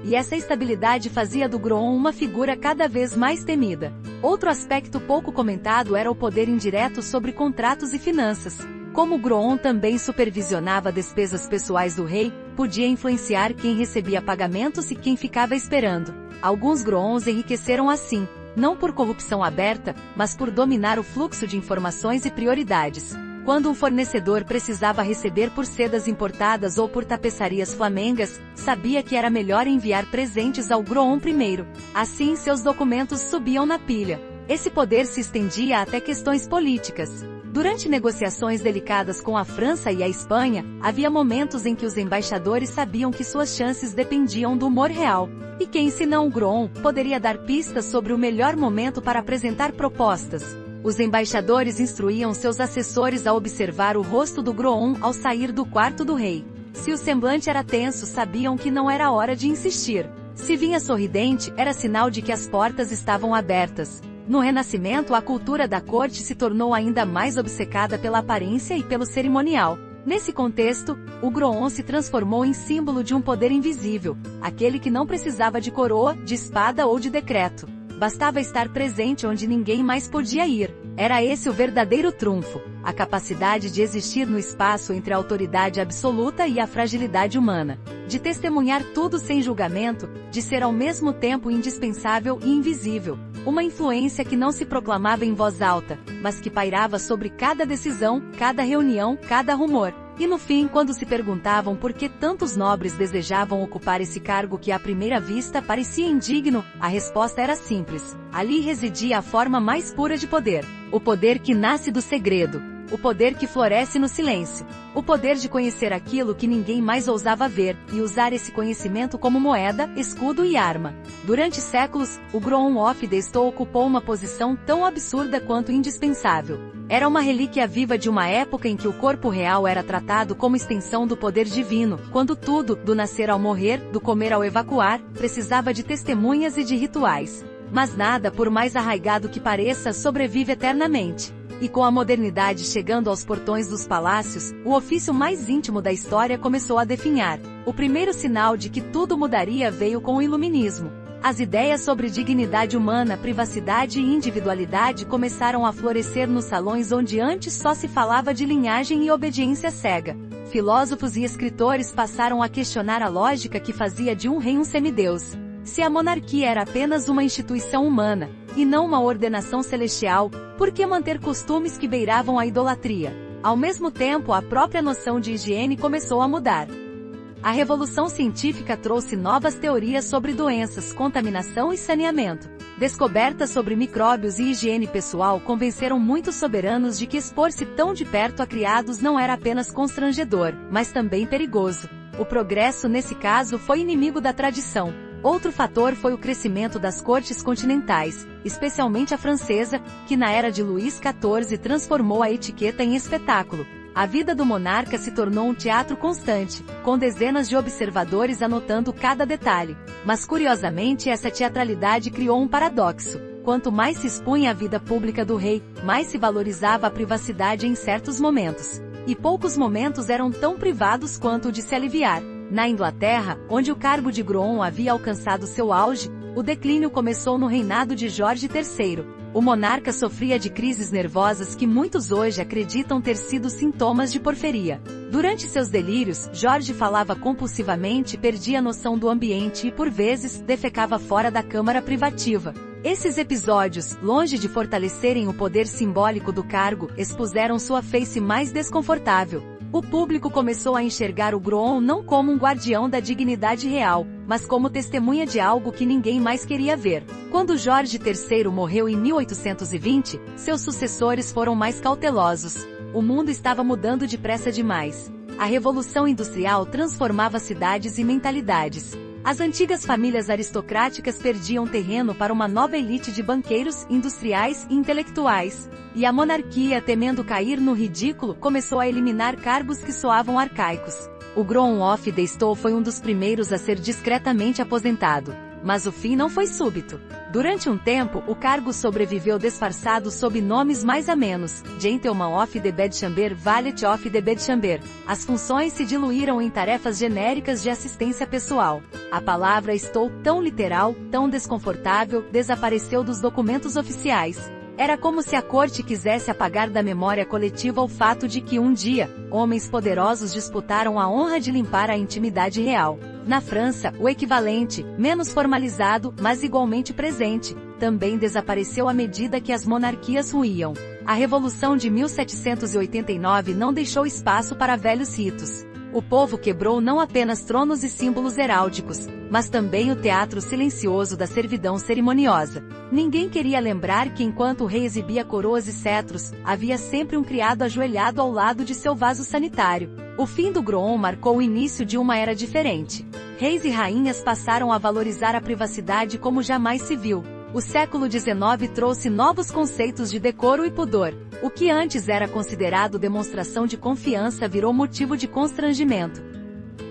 E essa estabilidade fazia do Groon uma figura cada vez mais temida. Outro aspecto pouco comentado era o poder indireto sobre contratos e finanças. Como o Groon também supervisionava despesas pessoais do rei, podia influenciar quem recebia pagamentos e quem ficava esperando. Alguns Groons enriqueceram assim, não por corrupção aberta, mas por dominar o fluxo de informações e prioridades. Quando um fornecedor precisava receber por sedas importadas ou por tapeçarias flamengas, sabia que era melhor enviar presentes ao Groon primeiro. Assim seus documentos subiam na pilha. Esse poder se estendia até questões políticas. Durante negociações delicadas com a França e a Espanha, havia momentos em que os embaixadores sabiam que suas chances dependiam do humor real. E quem senão o Groon poderia dar pistas sobre o melhor momento para apresentar propostas? Os embaixadores instruíam seus assessores a observar o rosto do Groon ao sair do quarto do rei. Se o semblante era tenso, sabiam que não era hora de insistir. Se vinha sorridente, era sinal de que as portas estavam abertas. No Renascimento, a cultura da corte se tornou ainda mais obcecada pela aparência e pelo cerimonial. Nesse contexto, o Groon se transformou em símbolo de um poder invisível, aquele que não precisava de coroa, de espada ou de decreto. Bastava estar presente onde ninguém mais podia ir. Era esse o verdadeiro trunfo, a capacidade de existir no espaço entre a autoridade absoluta e a fragilidade humana, de testemunhar tudo sem julgamento, de ser ao mesmo tempo indispensável e invisível, uma influência que não se proclamava em voz alta, mas que pairava sobre cada decisão, cada reunião, cada rumor. E no fim, quando se perguntavam por que tantos nobres desejavam ocupar esse cargo que à primeira vista parecia indigno, a resposta era simples: ali residia a forma mais pura de poder. O poder que nasce do segredo. O poder que floresce no silêncio. O poder de conhecer aquilo que ninguém mais ousava ver, e usar esse conhecimento como moeda, escudo e arma. Durante séculos, o Grown of the Stone ocupou uma posição tão absurda quanto indispensável. Era uma relíquia viva de uma época em que o corpo real era tratado como extensão do poder divino, quando tudo, do nascer ao morrer, do comer ao evacuar, precisava de testemunhas e de rituais. Mas nada, por mais arraigado que pareça, sobrevive eternamente. E com a modernidade chegando aos portões dos palácios, o ofício mais íntimo da história começou a definhar. O primeiro sinal de que tudo mudaria veio com o Iluminismo. As ideias sobre dignidade humana, privacidade e individualidade começaram a florescer nos salões onde antes só se falava de linhagem e obediência cega. Filósofos e escritores passaram a questionar a lógica que fazia de um rei um semideus. Se a monarquia era apenas uma instituição humana, e não uma ordenação celestial, por que manter costumes que beiravam a idolatria? Ao mesmo tempo, a própria noção de higiene começou a mudar. A revolução científica trouxe novas teorias sobre doenças, contaminação e saneamento. Descobertas sobre micróbios e higiene pessoal convenceram muitos soberanos de que expor-se tão de perto a criados não era apenas constrangedor, mas também perigoso. O progresso nesse caso foi inimigo da tradição. Outro fator foi o crescimento das cortes continentais, especialmente a francesa, que na era de Luís XIV transformou a etiqueta em espetáculo. A vida do monarca se tornou um teatro constante, com dezenas de observadores anotando cada detalhe. Mas curiosamente essa teatralidade criou um paradoxo. Quanto mais se expunha a vida pública do rei, mais se valorizava a privacidade em certos momentos. E poucos momentos eram tão privados quanto o de se aliviar. Na Inglaterra, onde o cargo de Grown havia alcançado seu auge, o declínio começou no reinado de Jorge III. O monarca sofria de crises nervosas que muitos hoje acreditam ter sido sintomas de porfíria. Durante seus delírios, Jorge falava compulsivamente, perdia a noção do ambiente e, por vezes, defecava fora da câmara privativa. Esses episódios, longe de fortalecerem o poder simbólico do cargo, expuseram sua face mais desconfortável. O público começou a enxergar o Grown não como um guardião da dignidade real, mas como testemunha de algo que ninguém mais queria ver. Quando Jorge III morreu em 1820, seus sucessores foram mais cautelosos. O mundo estava mudando depressa demais. A Revolução Industrial transformava cidades e mentalidades. As antigas famílias aristocráticas perdiam terreno para uma nova elite de banqueiros, industriais e intelectuais. E a monarquia, temendo cair no ridículo, começou a eliminar cargos que soavam arcaicos. O Grown of the Stone foi um dos primeiros a ser discretamente aposentado. Mas o fim não foi súbito. Durante um tempo, o cargo sobreviveu disfarçado sob nomes mais amenos: Gentleman of the Bedchamber, Valet of the Bedchamber. As funções se diluíram em tarefas genéricas de assistência pessoal. A palavra "estou", tão literal, tão desconfortável, desapareceu dos documentos oficiais. Era como se a corte quisesse apagar da memória coletiva o fato de que um dia, homens poderosos disputaram a honra de limpar a intimidade real. Na França, o equivalente, menos formalizado, mas igualmente presente, também desapareceu à medida que as monarquias ruíam. A Revolução de 1789 não deixou espaço para velhos ritos. O povo quebrou não apenas tronos e símbolos heráldicos, mas também o teatro silencioso da servidão cerimoniosa. Ninguém queria lembrar que enquanto o rei exibia coroas e cetros, havia sempre um criado ajoelhado ao lado de seu vaso sanitário. O fim do Grown marcou o início de uma era diferente. Reis e rainhas passaram a valorizar a privacidade como jamais se viu. O século XIX trouxe novos conceitos de decoro e pudor. O que antes era considerado demonstração de confiança virou motivo de constrangimento.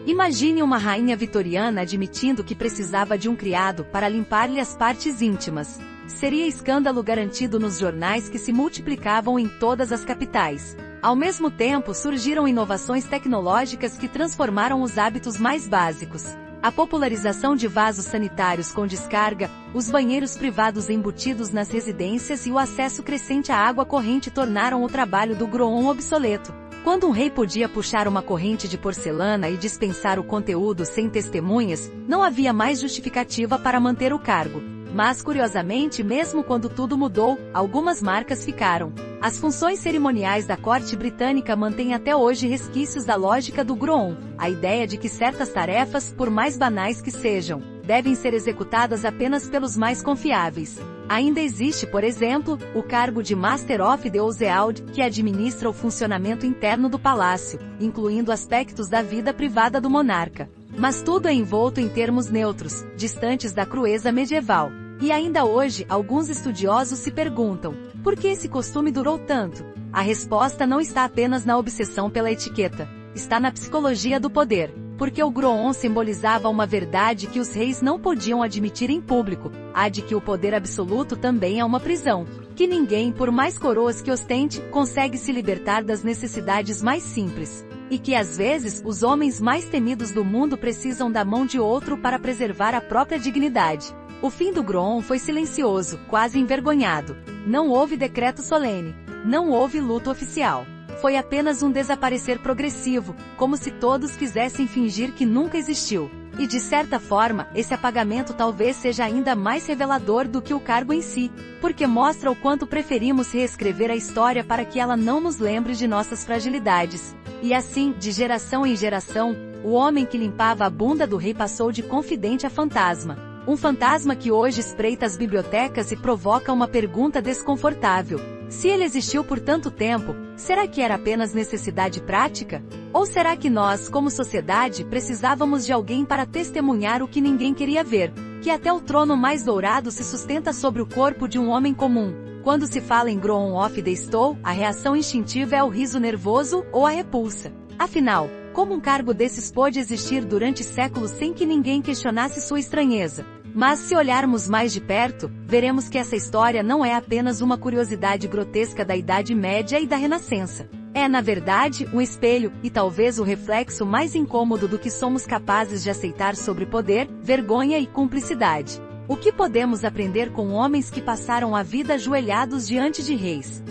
Imagine uma rainha vitoriana admitindo que precisava de um criado para limpar-lhe as partes íntimas. Seria escândalo garantido nos jornais que se multiplicavam em todas as capitais. Ao mesmo tempo, surgiram inovações tecnológicas que transformaram os hábitos mais básicos. A popularização de vasos sanitários com descarga, os banheiros privados embutidos nas residências e o acesso crescente à água corrente tornaram o trabalho do Groom obsoleto. Quando um rei podia puxar uma corrente de porcelana e dispensar o conteúdo sem testemunhas, não havia mais justificativa para manter o cargo. Mas, curiosamente, mesmo quando tudo mudou, algumas marcas ficaram. As funções cerimoniais da corte britânica mantêm até hoje resquícios da lógica do Groom, a ideia de que certas tarefas, por mais banais que sejam, devem ser executadas apenas pelos mais confiáveis. Ainda existe, por exemplo, o cargo de Master of the Household, que administra o funcionamento interno do palácio, incluindo aspectos da vida privada do monarca. Mas tudo é envolto em termos neutros, distantes da crueza medieval. E ainda hoje, alguns estudiosos se perguntam, por que esse costume durou tanto? A resposta não está apenas na obsessão pela etiqueta, está na psicologia do poder, porque o Groom simbolizava uma verdade que os reis não podiam admitir em público, a de que o poder absoluto também é uma prisão, que ninguém, por mais coroas que ostente, consegue se libertar das necessidades mais simples, e que às vezes os homens mais temidos do mundo precisam da mão de outro para preservar a própria dignidade. O fim do Groom foi silencioso, quase envergonhado. Não houve decreto solene. Não houve luto oficial. Foi apenas um desaparecer progressivo, como se todos quisessem fingir que nunca existiu. E de certa forma, esse apagamento talvez seja ainda mais revelador do que o cargo em si, porque mostra o quanto preferimos reescrever a história para que ela não nos lembre de nossas fragilidades. E assim, de geração em geração, o homem que limpava a bunda do rei passou de confidente a fantasma. Um fantasma que hoje espreita as bibliotecas e provoca uma pergunta desconfortável. Se ele existiu por tanto tempo, será que era apenas necessidade prática? Ou será que nós, como sociedade, precisávamos de alguém para testemunhar o que ninguém queria ver? Que até o trono mais dourado se sustenta sobre o corpo de um homem comum. Quando se fala em Groom of the Stone, a reação instintiva é o riso nervoso ou a repulsa. Afinal, como um cargo desses pôde existir durante séculos sem que ninguém questionasse sua estranheza? Mas se olharmos mais de perto, veremos que essa história não é apenas uma curiosidade grotesca da Idade Média e da Renascença. É, na verdade, um espelho, e talvez o reflexo mais incômodo do que somos capazes de aceitar sobre poder, vergonha e cumplicidade. O que podemos aprender com homens que passaram a vida ajoelhados diante de reis?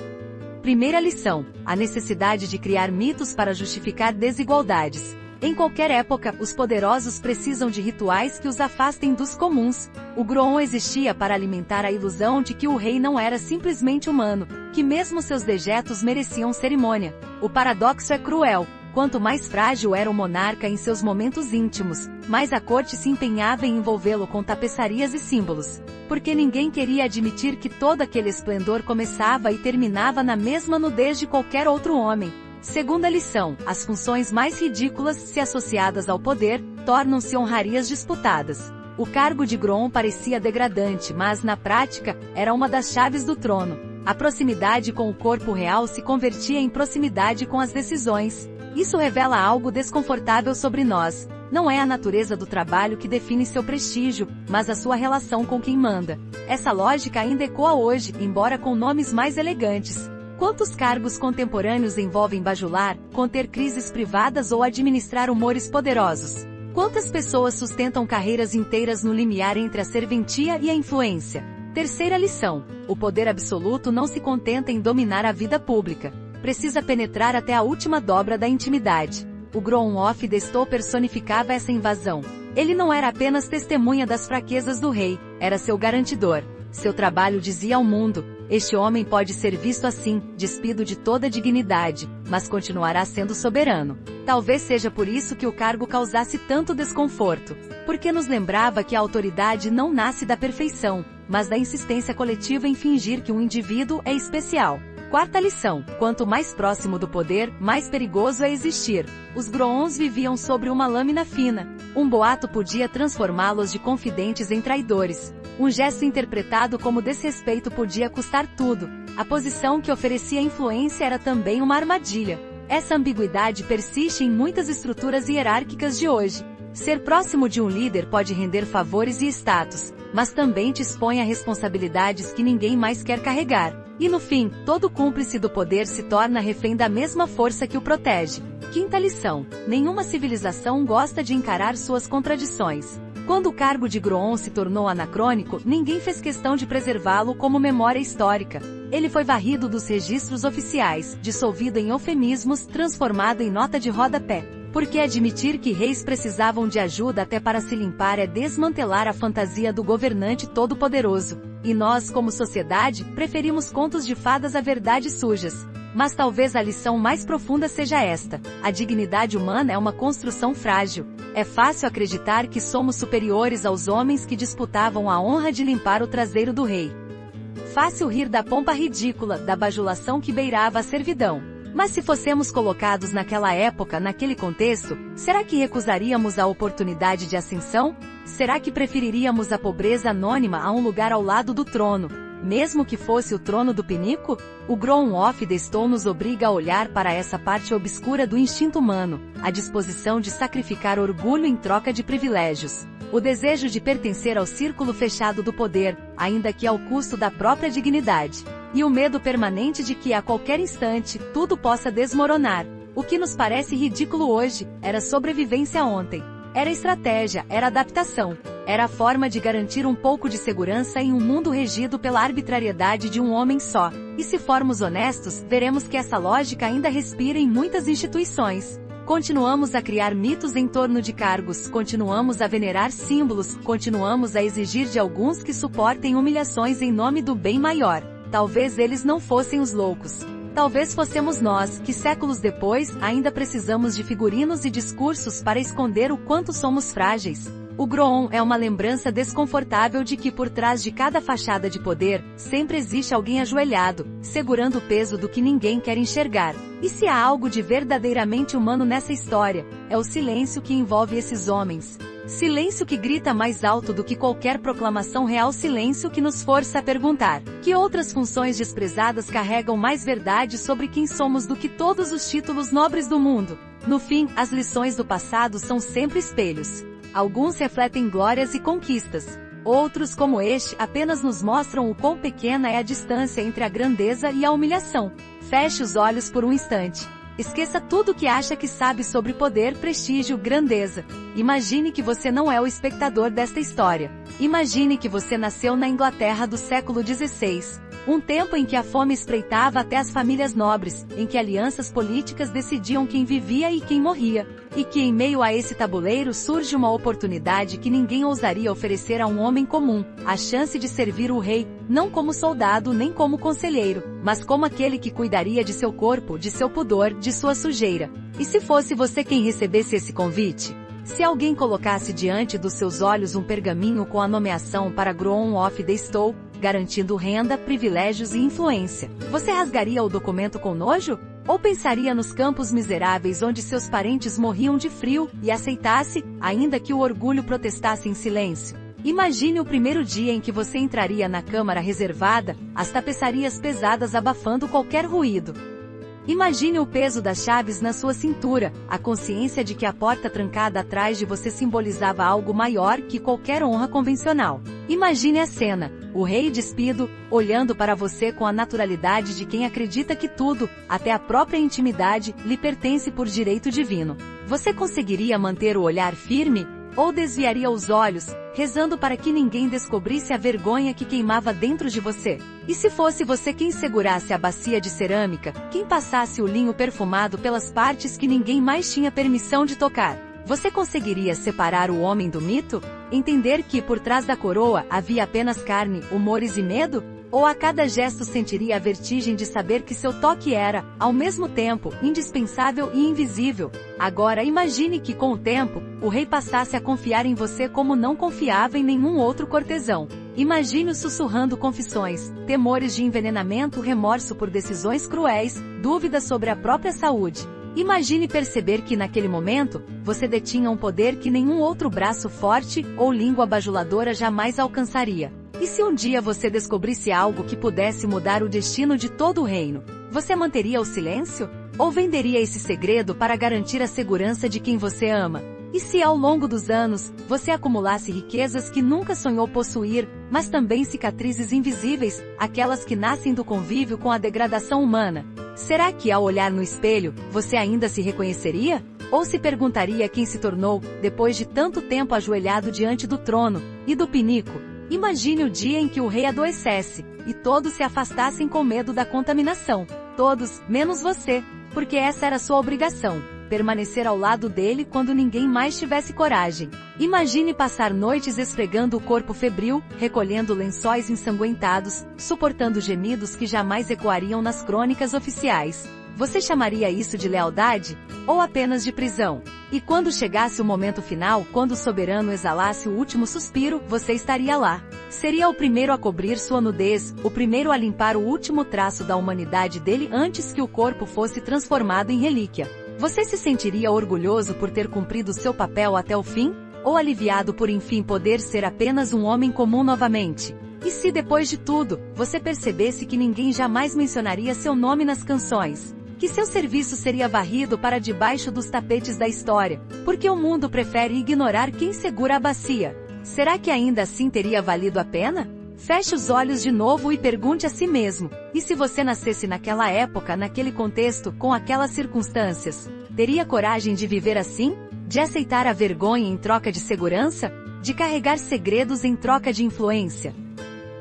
Primeira lição: a necessidade de criar mitos para justificar desigualdades. Em qualquer época, os poderosos precisam de rituais que os afastem dos comuns. O Groom existia para alimentar a ilusão de que o rei não era simplesmente humano, que mesmo seus dejetos mereciam cerimônia. O paradoxo é cruel. Quanto mais frágil era o monarca em seus momentos íntimos, mais a corte se empenhava em envolvê-lo com tapeçarias e símbolos. Porque ninguém queria admitir que todo aquele esplendor começava e terminava na mesma nudez de qualquer outro homem. Segunda lição: as funções mais ridículas, se associadas ao poder, tornam-se honrarias disputadas. O cargo de Groom parecia degradante, mas na prática, era uma das chaves do trono. A proximidade com o corpo real se convertia em proximidade com as decisões. Isso revela algo desconfortável sobre nós. Não é a natureza do trabalho que define seu prestígio, mas a sua relação com quem manda. Essa lógica ainda ecoa hoje, embora com nomes mais elegantes. Quantos cargos contemporâneos envolvem bajular, conter crises privadas ou administrar humores poderosos? Quantas pessoas sustentam carreiras inteiras no limiar entre a serventia e a influência? Terceira lição: o poder absoluto não se contenta em dominar a vida pública. Precisa penetrar até a última dobra da intimidade. O Groom of the Stone personificava essa invasão. Ele não era apenas testemunha das fraquezas do rei, era seu garantidor. Seu trabalho dizia ao mundo: este homem pode ser visto assim, despido de toda dignidade, mas continuará sendo soberano. Talvez seja por isso que o cargo causasse tanto desconforto, porque nos lembrava que a autoridade não nasce da perfeição, mas da insistência coletiva em fingir que um indivíduo é especial. Quarta lição: quanto mais próximo do poder, mais perigoso é existir. Os Grooms viviam sobre uma lâmina fina. Um boato podia transformá-los de confidentes em traidores. Um gesto interpretado como desrespeito podia custar tudo. A posição que oferecia influência era também uma armadilha. Essa ambiguidade persiste em muitas estruturas hierárquicas de hoje. Ser próximo de um líder pode render favores e status, mas também te expõe a responsabilidades que ninguém mais quer carregar. E no fim, todo cúmplice do poder se torna refém da mesma força que o protege. Quinta lição: nenhuma civilização gosta de encarar suas contradições. Quando o cargo de Groon se tornou anacrônico, ninguém fez questão de preservá-lo como memória histórica. Ele foi varrido dos registros oficiais, dissolvido em eufemismos, transformado em nota de rodapé. Porque admitir que reis precisavam de ajuda até para se limpar é desmantelar a fantasia do governante todo-poderoso. E nós, como sociedade, preferimos contos de fadas a verdades sujas. Mas talvez a lição mais profunda seja esta: a dignidade humana é uma construção frágil. É fácil acreditar que somos superiores aos homens que disputavam a honra de limpar o traseiro do rei. Fácil rir da pompa ridícula, da bajulação que beirava a servidão. Mas se fossemos colocados naquela época, naquele contexto, será que recusaríamos a oportunidade de ascensão? Será que preferiríamos a pobreza anônima a um lugar ao lado do trono, mesmo que fosse o trono do pinico? O Grown of the Stone nos obriga a olhar para essa parte obscura do instinto humano, a disposição de sacrificar orgulho em troca de privilégios, o desejo de pertencer ao círculo fechado do poder, ainda que ao custo da própria dignidade, e o medo permanente de que a qualquer instante, tudo possa desmoronar. O que nos parece ridículo hoje, era sobrevivência ontem. Era estratégia, era adaptação. Era a forma de garantir um pouco de segurança em um mundo regido pela arbitrariedade de um homem só. E se formos honestos, veremos que essa lógica ainda respira em muitas instituições. Continuamos a criar mitos em torno de cargos, continuamos a venerar símbolos, continuamos a exigir de alguns que suportem humilhações em nome do bem maior. Talvez eles não fossem os loucos. Talvez fossemos nós, que séculos depois, ainda precisamos de figurinos e discursos para esconder o quanto somos frágeis. O Groon é uma lembrança desconfortável de que por trás de cada fachada de poder, sempre existe alguém ajoelhado, segurando o peso do que ninguém quer enxergar. E se há algo de verdadeiramente humano nessa história, é o silêncio que envolve esses homens. Silêncio que grita mais alto do que qualquer proclamação real, silêncio que nos força a perguntar: que outras funções desprezadas carregam mais verdade sobre quem somos do que todos os títulos nobres do mundo? No fim, as lições do passado são sempre espelhos. Alguns refletem glórias e conquistas. Outros, como este, apenas nos mostram o quão pequena é a distância entre a grandeza e a humilhação. Feche os olhos por um instante. Esqueça tudo o que acha que sabe sobre poder, prestígio, grandeza. Imagine que você não é o espectador desta história. Imagine que você nasceu na Inglaterra do século XVI. Um tempo em que a fome espreitava até as famílias nobres, em que alianças políticas decidiam quem vivia e quem morria. E que em meio a esse tabuleiro surge uma oportunidade que ninguém ousaria oferecer a um homem comum, a chance de servir o rei, não como soldado nem como conselheiro, mas como aquele que cuidaria de seu corpo, de seu pudor, de sua sujeira. E se fosse você quem recebesse esse convite? Se alguém colocasse diante dos seus olhos um pergaminho com a nomeação para Grown of the Stone, garantindo renda, privilégios e influência, você rasgaria o documento com nojo? Ou pensaria nos campos miseráveis onde seus parentes morriam de frio, e aceitasse, ainda que o orgulho protestasse em silêncio? Imagine o primeiro dia em que você entraria na câmara reservada, as tapeçarias pesadas abafando qualquer ruído. Imagine o peso das chaves na sua cintura, a consciência de que a porta trancada atrás de você simbolizava algo maior que qualquer honra convencional. Imagine a cena, o rei despido, olhando para você com a naturalidade de quem acredita que tudo, até a própria intimidade, lhe pertence por direito divino. Você conseguiria manter o olhar firme? Ou desviaria os olhos, rezando para que ninguém descobrisse a vergonha que queimava dentro de você? E se fosse você quem segurasse a bacia de cerâmica, quem passasse o linho perfumado pelas partes que ninguém mais tinha permissão de tocar? Você conseguiria separar o homem do mito? Entender que por trás da coroa havia apenas carne, humores e medo? Ou a cada gesto sentiria a vertigem de saber que seu toque era, ao mesmo tempo, indispensável e invisível? Agora imagine que com o tempo, o rei passasse a confiar em você como não confiava em nenhum outro cortesão. Imagine-o sussurrando confissões, temores de envenenamento, remorso por decisões cruéis, dúvidas sobre a própria saúde. Imagine perceber que naquele momento, você detinha um poder que nenhum outro braço forte ou língua bajuladora jamais alcançaria. E se um dia você descobrisse algo que pudesse mudar o destino de todo o reino? Você manteria o silêncio? Ou venderia esse segredo para garantir a segurança de quem você ama? E se ao longo dos anos, você acumulasse riquezas que nunca sonhou possuir, mas também cicatrizes invisíveis, aquelas que nascem do convívio com a degradação humana? Será que ao olhar no espelho, você ainda se reconheceria? Ou se perguntaria quem se tornou, depois de tanto tempo ajoelhado diante do trono e do pinico? Imagine o dia em que o rei adoecesse, e todos se afastassem com medo da contaminação. Todos, menos você, porque essa era sua obrigação. Permanecer ao lado dele quando ninguém mais tivesse coragem. Imagine passar noites esfregando o corpo febril, recolhendo lençóis ensanguentados, suportando gemidos que jamais ecoariam nas crônicas oficiais. Você chamaria isso de lealdade? Ou apenas de prisão? E quando chegasse o momento final, quando o soberano exalasse o último suspiro, você estaria lá. Seria o primeiro a cobrir sua nudez, o primeiro a limpar o último traço da humanidade dele antes que o corpo fosse transformado em relíquia. Você se sentiria orgulhoso por ter cumprido seu papel até o fim? Ou aliviado por enfim poder ser apenas um homem comum novamente? E se depois de tudo, você percebesse que ninguém jamais mencionaria seu nome nas canções? Que seu serviço seria varrido para debaixo dos tapetes da história, porque o mundo prefere ignorar quem segura a bacia? Será que ainda assim teria valido a pena? Feche os olhos de novo e pergunte a si mesmo, e se você nascesse naquela época, naquele contexto, com aquelas circunstâncias? Teria coragem de viver assim? De aceitar a vergonha em troca de segurança? De carregar segredos em troca de influência?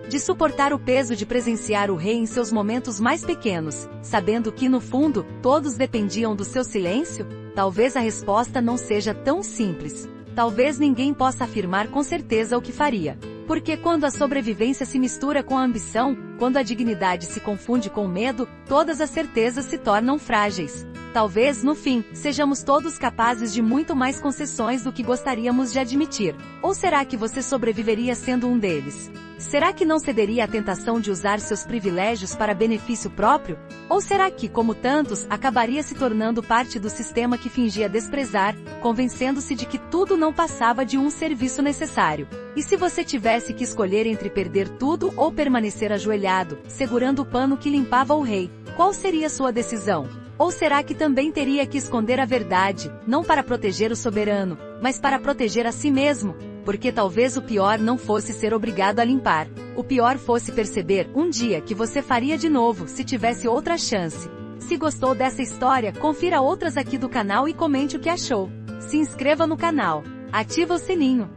De suportar o peso de presenciar o rei em seus momentos mais pequenos, sabendo que no fundo, todos dependiam do seu silêncio? Talvez a resposta não seja tão simples. Talvez ninguém possa afirmar com certeza o que faria. Porque quando a sobrevivência se mistura com a ambição, quando a dignidade se confunde com o medo, todas as certezas se tornam frágeis. Talvez, no fim, sejamos todos capazes de muito mais concessões do que gostaríamos de admitir. Ou será que você sobreviveria sendo um deles? Será que não cederia à tentação de usar seus privilégios para benefício próprio? Ou será que, como tantos, acabaria se tornando parte do sistema que fingia desprezar, convencendo-se de que tudo não passava de um serviço necessário? E se você tivesse que escolher entre perder tudo ou permanecer ajoelhado, segurando o pano que limpava o rei, qual seria sua decisão? Ou será que também teria que esconder a verdade, não para proteger o soberano, mas para proteger a si mesmo? Porque talvez o pior não fosse ser obrigado a limpar. O pior fosse perceber, um dia, que você faria de novo, se tivesse outra chance. Se gostou dessa história, confira outras aqui do canal e comente o que achou. Se inscreva no canal. Ativa o sininho.